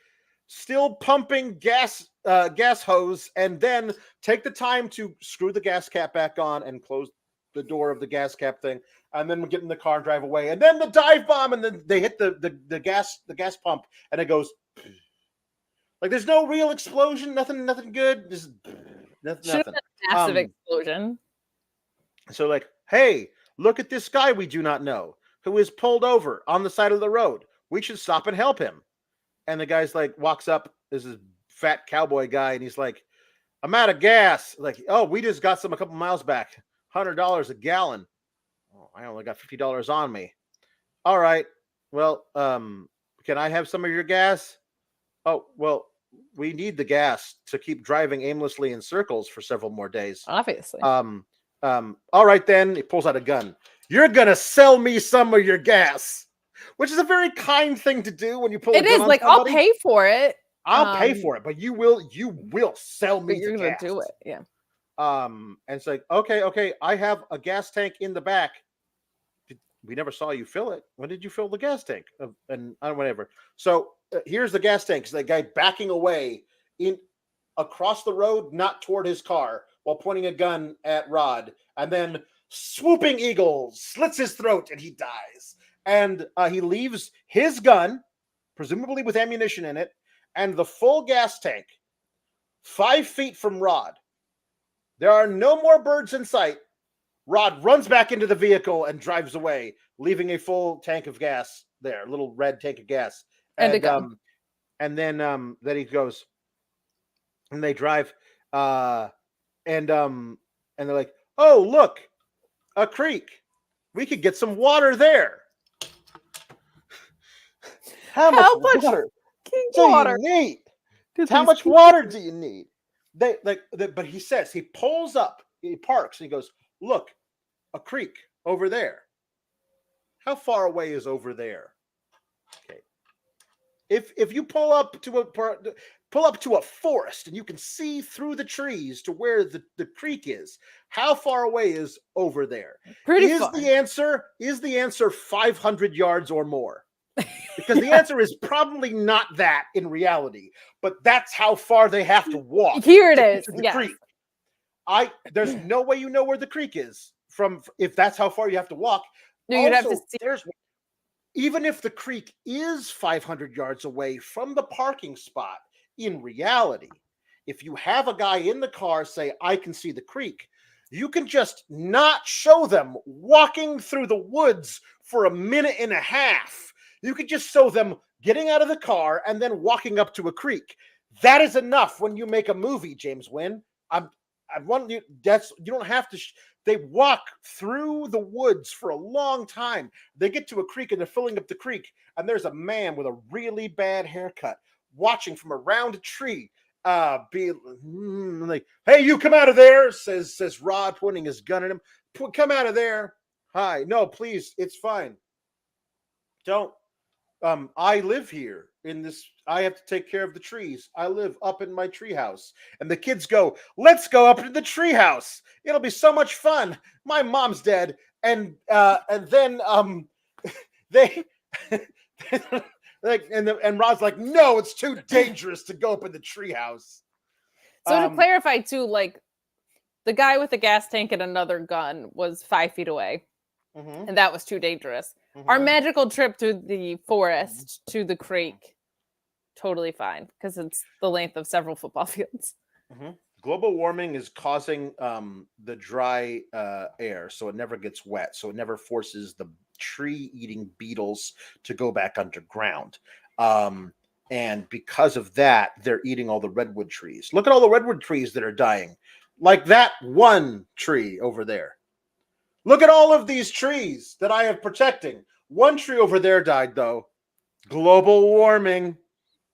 still pumping gas hose and then take the time to screw the gas cap back on and close the door of the gas cap thing, and then we get in the car and drive away. And then the dive bomb, and then they hit the gas pump, and it goes like there's no real explosion, nothing good, just nothing. Massive explosion. So like, Hey, look at this guy we do not know who is pulled over on the side of the road. We should stop and help him. And the guy's like, walks up, this is fat cowboy guy, and he's like, I'm out of gas. Like, oh, we just got some a couple miles back. $100 a gallon. Oh, I only got $50 on me. All right. Well, can I have some of your gas? Oh, well, we need the gas to keep driving aimlessly in circles for several more days. Obviously. All right then. He pulls out a gun. You're gonna sell me some of your gas, which is a very kind thing to do when you pull. It is like I'll pay for it. I'll pay for it, but you will sell me. But you're gonna do it, yeah. And it's like, okay, I have a gas tank in the back. We never saw you fill it. When did you fill the gas tank? And whatever. So here's the gas tank. So the guy backing away across the road, not toward his car, while pointing a gun at Rod, and then swooping eagle slits his throat and he dies. And he leaves his gun, presumably with ammunition in it, and the full gas tank 5 feet from Rod. There are no more birds in sight. Rod runs back into the vehicle and drives away, leaving a full tank of gas there, a little red tank of gas. And a gun. And then he goes, and they drive, and they're like, oh, look, a creek. We could get some water there. How much water do you need? How much water do you need? But he says, he pulls up, he parks, and he goes, look, a creek over there. How far away is over there? Okay. If you pull up to a forest and you can see through the trees to where the creek is, how far away is over there? Pretty far. Is the answer 500 yards or more? Because the answer is probably not that in reality, but that's how far they have to walk. Here it is. The creek. There's no way you know where the creek is from if that's how far you have to walk. No, you'd have to see. Even if the creek is 500 yards away from the parking spot, in reality, if you have a guy in the car say, I can see the creek, you can just not show them walking through the woods for a minute and a half. You could just show them getting out of the car and then walking up to a creek. That is enough when you make a movie, James Wynn. I want you. You don't have to. They walk through the woods for a long time. They get to a creek and they're filling up the creek, and there's a man with a really bad haircut watching from around a tree. Like, hey, you come out of there, says Rod, pointing his gun at him. Come out of there. Hi, no, please, it's fine. Don't. I live here in this. I have to take care of the trees. I live up in my treehouse. And the kids go, let's go up to the treehouse. It'll be so much fun. My mom's dead. And then they and Rod's like, no, it's too dangerous to go up in the treehouse. So to clarify too, like the guy with the gas tank and another gun was 5 feet away. And that was too dangerous. Our magical trip through the forest to the creek, totally fine, because it's the length of several football fields. Global warming is causing the dry air, so it never gets wet, so it never forces the tree-eating beetles to go back underground. And because of that, they're eating all the redwood trees. Look at all the redwood trees that are dying. Like that one tree over there. Look at all of these trees that I am protecting. One tree over there died, though. Global warming.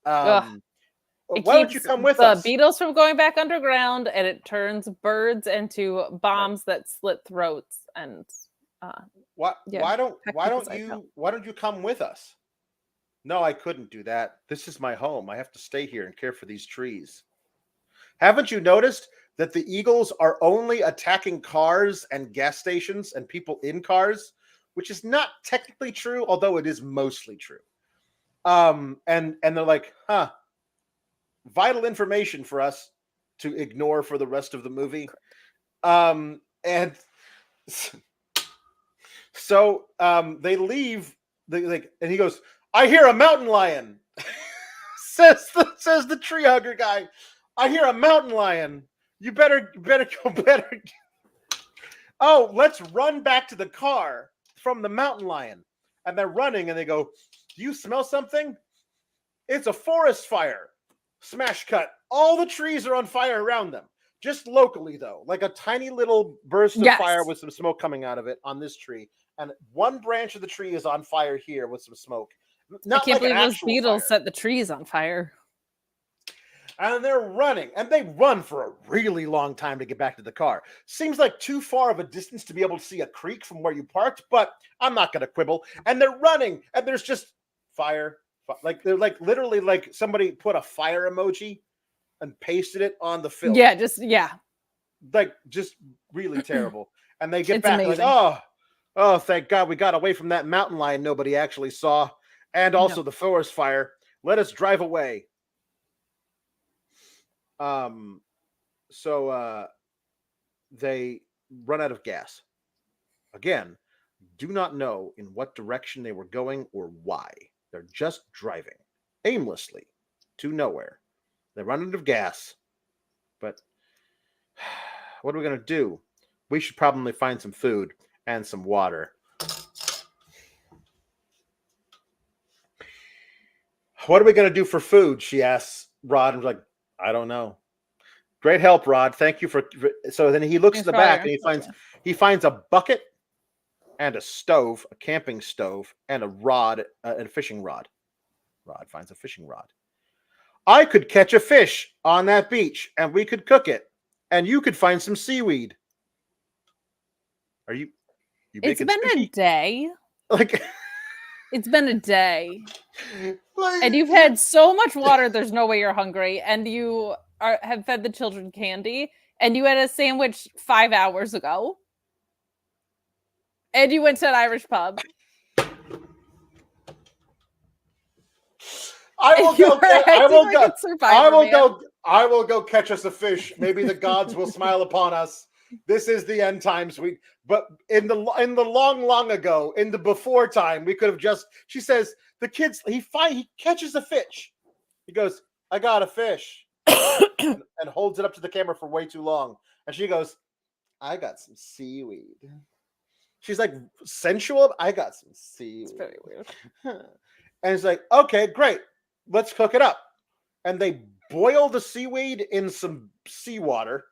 Why don't you come with us? The beetles from going back underground, and it turns birds into bombs that slit throats. And why don't you come with us? No, I couldn't do that. This is my home. I have to stay here and care for these trees. Haven't you noticed that the eagles are only attacking cars and gas stations and people in cars, which is not technically true, although it is mostly true. And they're like, vital information for us to ignore for the rest of the movie. And so they leave, and he goes, I hear a mountain lion. says the tree hugger guy. I hear a mountain lion. You better go better. oh, let's run back to the car from the mountain lion. And they're running and they go, do you smell something? It's a forest fire. Smash cut. All the trees are on fire around them. Just locally, though, like a tiny little burst of fire with some smoke coming out of it on this tree. And one branch of the tree is on fire here with some smoke. I can't believe those beetles set the trees on fire. And they're running, and they run for a really long time to get back to the car. Seems like too far of a distance to be able to see a creek from where you parked, but I'm not going to quibble. And they're running, and there's just fire. Like they're like literally like somebody put a fire emoji and pasted it on the film. Yeah, like just really terrible. And they get back like, oh, thank God we got away from that mountain lion nobody actually saw, and also the forest fire. Let us drive away. So they run out of gas. Again, do not know in what direction they were going or why. They're just driving aimlessly to nowhere. They run out of gas. But what are we going to do? We should probably find some food and some water. What are we going to do for food? She asks Rod. And was like, I don't know. Great help, Rod. Thank you for. So then he looks at the back and he finds a bucket and a stove, a camping stove, and a rod, and a fishing rod. Rod finds a fishing rod. I could catch a fish on that beach, and we could cook it, and you could find some seaweed. Are you? It's been a day. Like. It's been a day. And you've had so much water, there's no way you're hungry. And you have fed the children candy. And you had a sandwich 5 hours ago. And you went to an Irish pub. I will go catch us a fish. Maybe the gods will smile upon us. This is the end times. But in the long ago, in the before time, we could have just. She says the kids. He catches a fish. He goes, "I got a fish," and holds it up to the camera for way too long. And she goes, "I got some seaweed." She's like sensual. I got some seaweed. It's very weird. And it's like, okay, great. Let's cook it up. And they boil the seaweed in some seawater.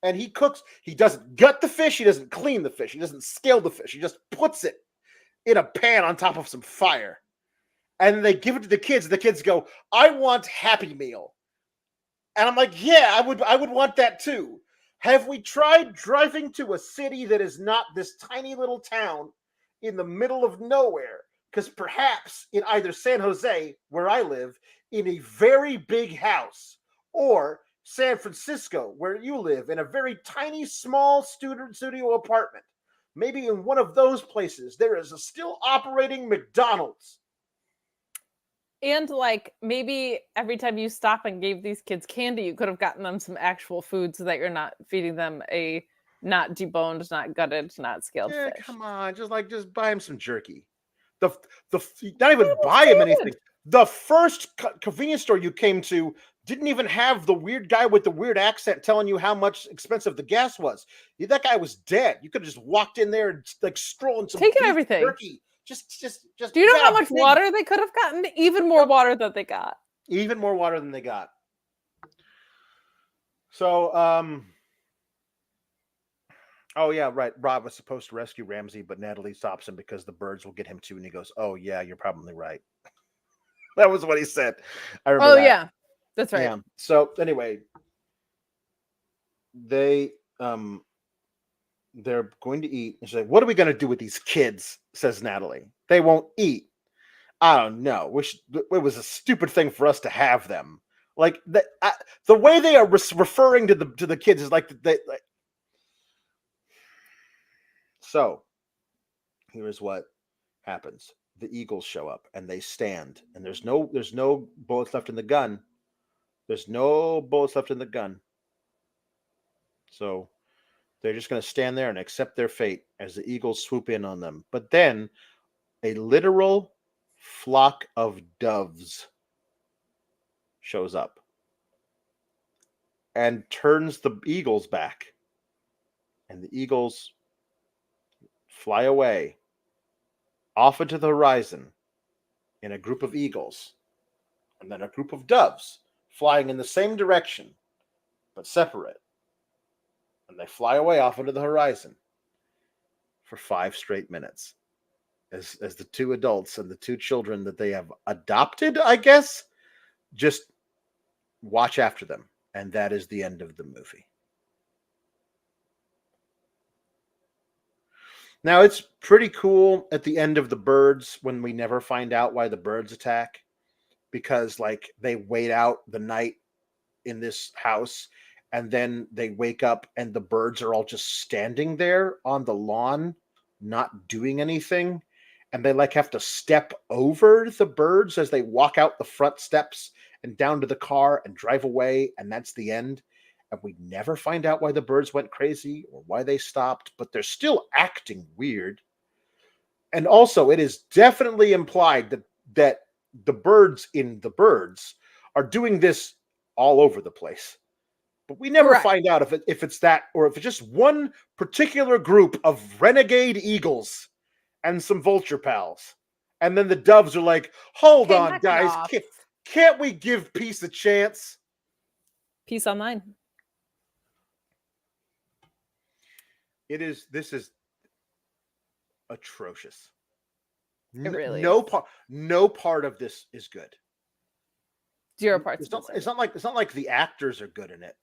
And he cooks. He doesn't gut the fish. He doesn't clean the fish. He doesn't scale the fish. He just puts it in a pan on top of some fire. And they give it to the kids. The kids go, I want Happy Meal. And I'm like, yeah, I would want that too. Have we tried driving to a city that is not this tiny little town in the middle of nowhere? Because perhaps in either San Jose, where I live, in a very big house, or San Francisco, where you live, in a very tiny, small studio apartment. Maybe in one of those places, there is a still operating McDonald's. And like maybe every time you stop and gave these kids candy, you could have gotten them some actual food so that you're not feeding them a not deboned, not gutted, not scaled fish. Come on, just buy him some jerky. Not even buy him anything. The first convenience store you came to didn't even have the weird guy with the weird accent telling you how much expensive the gas was. That guy was dead. You could have just walked in there and like strolling some taking everything. Jerky. Just. Do you know how much water they could have gotten? Even more water than they got. Even more water than they got. So, oh yeah, right. Rob was supposed to rescue Ramsey, but Natalie stops him because the birds will get him too. And he goes, "Oh yeah, you're probably right." That was what he said. I remember. Oh yeah, that's right. Yeah. So anyway, they're going to eat. And she's like, "What are we going to do with these kids?" Says Natalie. "They won't eat." I don't know. It was a stupid thing for us to have them. Like the way they are referring to the kids is like they. So, here's what happens. The Eagles show up and they stand, and there's no bullets left in the gun. There's no bullets left in the gun. So they're just going to stand there and accept their fate as the Eagles swoop in on them. But then a literal flock of doves shows up and turns the Eagles back. and the eagles fly away off into the horizon in a group of eagles, and then a group of doves flying in the same direction but separate. And they fly away off into the horizon for 5 straight minutes. As the two adults and the two children that they have adopted, I guess, just watch after them. And that is the end of the movie. Now, it's pretty cool at the end of The Birds when we never find out why the birds attack, because like they wait out the night in this house and then they wake up and the birds are all just standing there on the lawn not doing anything, and they like have to step over the birds as they walk out the front steps and down to the car and drive away, and that's the end. And we never find out why the birds went crazy or why they stopped, but they're still acting weird. And also, it is definitely implied that the birds in The Birds are doing this all over the place. But we never Correct. find out if it's that, or if it's just one particular group of renegade eagles and some vulture pals. And then the doves are like, hold Okay, on, knock it guys. off. Can't we give peace a chance? Peace online. This is atrocious. It really No part of this is good. 0 parts. It's not like the actors are good in it.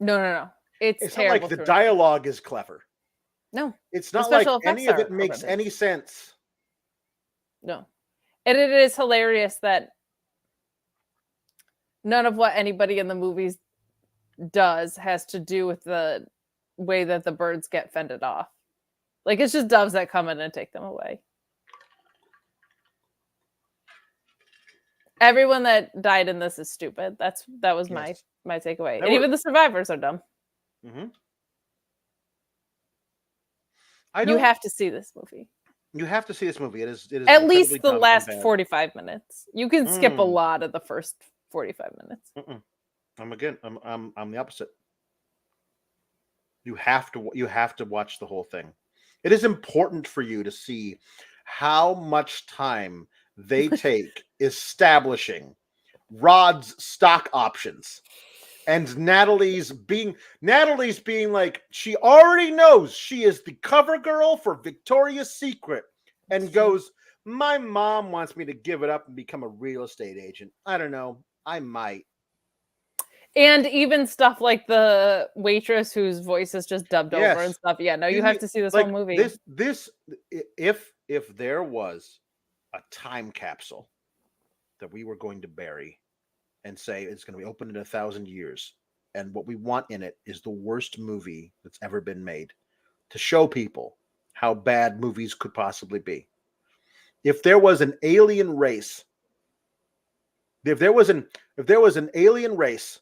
No. It's It's not terrible. like the dialogue is clever. No. It's The not like special effects any of it are makes horrendous. any sense. No. And it is hilarious that none of what anybody in the movies does has to do with the way that the birds get fended off. Like, it's just doves that come in and take them away. Everyone that died in this is stupid. That was my takeaway. And even the survivors are dumb. Mm-hmm. You have to see this movie. You have to see this movie. It is at least the last 45 minutes. You can skip a lot of the first 45 minutes. I'm the opposite. You have to watch the whole thing. It is important for you to see how much time they take establishing Rod's stock options. And Natalie's being like, she already knows she is the cover girl for Victoria's Secret, and goes, my mom wants me to give it up and become a real estate agent. I don't know. I might. And even stuff like the waitress whose voice is just dubbed over and stuff. Yeah, no, you have to see this whole movie. If there was a time capsule that we were going to bury and say it's going to be open in 1,000 years, and what we want in it is the worst movie that's ever been made, to show people how bad movies could possibly be. If there was an alien race, if there was an alien race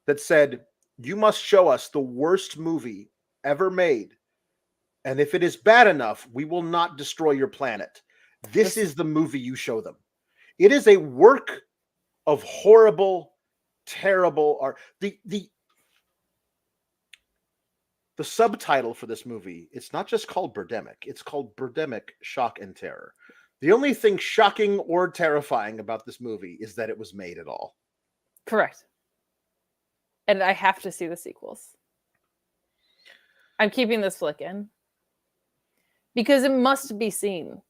that said, you must show us the worst movie ever made, and if it is bad enough, we will not destroy your planet. This is the movie you show them. It is a work of horrible, terrible art. The subtitle for this movie, it's not just called Birdemic, it's called Birdemic Shock and Terror. The only thing shocking or terrifying about this movie is that it was made at all. Correct. And I have to see the sequels. I'm keeping this flick in. Because it must be seen.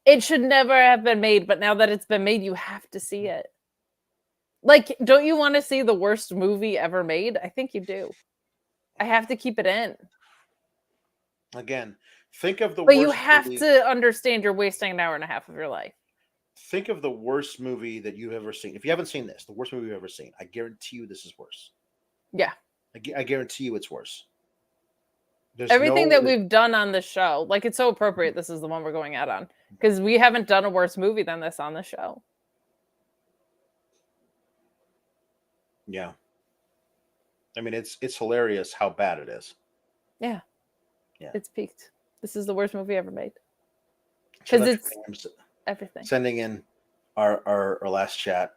It should never have been made, but now that it's been made, you have to see it. Like, don't you want to see the worst movie ever made? I think you do. I have to keep it in. Again, think of the worst. But you have to understand you're wasting an hour and a half of your life. Think of the worst movie that you've ever seen. If you haven't seen this, the worst movie you've ever seen, I guarantee you this is worse. Yeah. I guarantee you it's worse. Everything that we've done on this show, like, it's so appropriate this is the one we're going out on, because we haven't done a worse movie than this on the show. Yeah. I mean, it's hilarious how bad it is. Yeah. Yeah. It's peaked. This is the worst movie ever made. Because it's everything. Sending in our last chat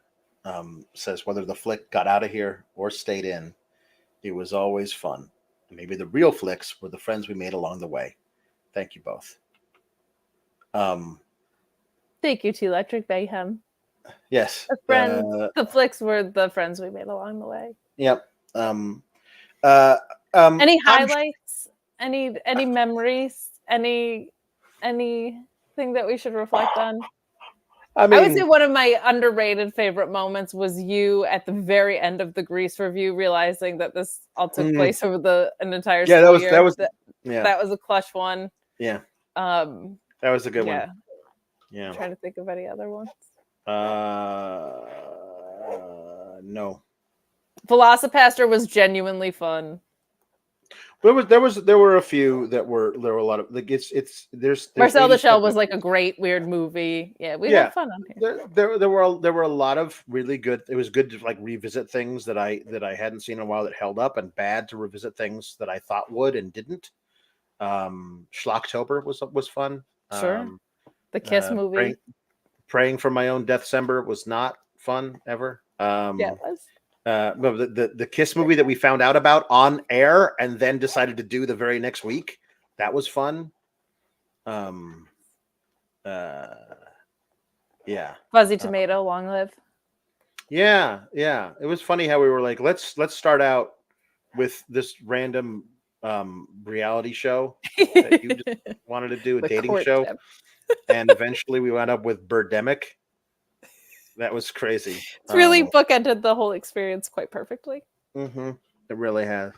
says, whether the flick got out of here or stayed in, it was always fun. maybe the real flicks were the friends we made along the way. Thank you both. Thank you to Electric Mayhem. Yes. The friends, the flicks were the friends we made along the way. Yep. Any highlights? Any memories? Anything that we should reflect on? I would say one of my underrated favorite moments was you at the very end of the Grease review realizing that this all took place over an entire school year. That was a clutch one. Yeah. That was a good one. Yeah. I'm trying to think of any other ones. No. Velocipaster was genuinely fun. There were a few there were a lot of like there's Marcel the Shell was like a great weird movie. Yeah, we had fun on here. There were a lot of really good. It was good to like revisit things that I hadn't seen in a while that held up, and bad to revisit things that I thought would and didn't. Schlocktober was fun. Sure. The Kiss movie. Praying for My Own Deathcember was not fun ever. Yeah, it was. The Kiss movie that we found out about on air and then decided to do the very next week. That was fun. Yeah. Fuzzy Tomato, long live. Yeah. It was funny how we were like, let's start out with this random reality show that you just wanted to do, a dating show. And eventually we wound up with Birdemic. That was crazy. It's really bookended the whole experience quite perfectly. Mm-hmm. It really has.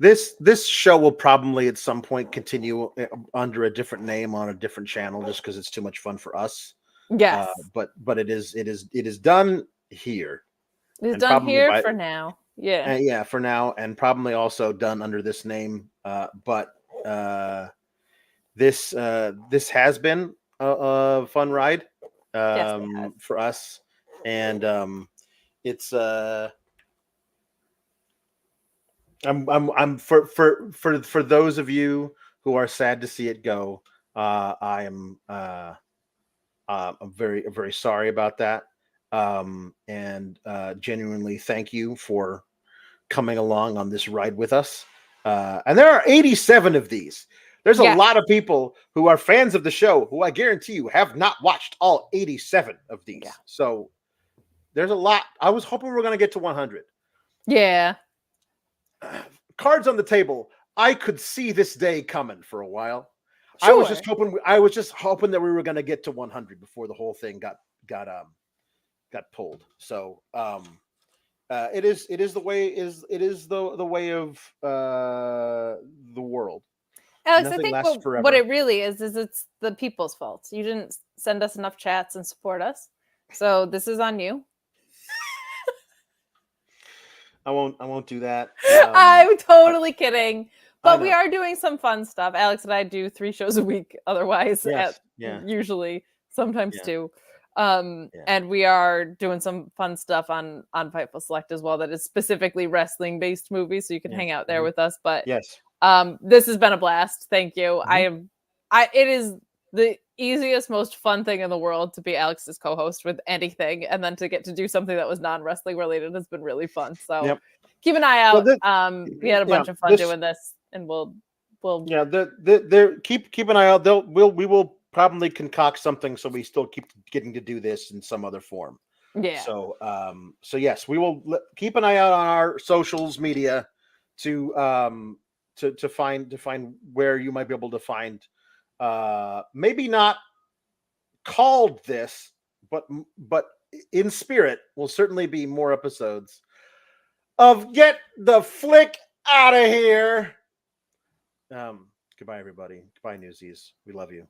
This show will probably at some point continue under a different name on a different channel, just because it's too much fun for us. Yes, but it is done here. It is done here for now. Yeah, for now, and probably also done under this name. But this has been a fun ride for us, and it's I'm for those of you who are sad to see it go. I'm very, very sorry about that, and genuinely thank you for coming along on this ride with us. And there are 87 of these. There's a lot of people who are fans of the show who I guarantee you have not watched all 87 of these. Yeah. So there's a lot. I was hoping we were going to get to 100. Yeah. Cards on the table. I could see this day coming for a while. Sure. I was just hoping that we were going to get to 100 before the whole thing got pulled. So it is the way the way of the world. Alex, nothing I think what it really is it's the people's fault. You didn't send us enough chats and support us, so this is on you. I won't do that. I'm totally kidding, but we are doing some fun stuff. Alex and I do 3 shows a week. Otherwise, usually sometimes 2. And we are doing some fun stuff on Fightful Select as well. That is specifically wrestling based movies, so you can hang out there with us. But this has been a blast. Thank you. It is the easiest, most fun thing in the world to be Alex's co-host with anything, and then to get to do something that was non-wrestling related has been really fun. So keep an eye out. We had a bunch of fun doing this, and we'll keep an eye out. We will probably concoct something so we still keep getting to do this in some other form. Yeah. So yes, we will keep an eye out on our socials media to find where you might be able to find maybe not called this, but in spirit will certainly be more episodes of Get the Flick Out of Here. Goodbye, everybody. Goodbye, Newsies. We love you.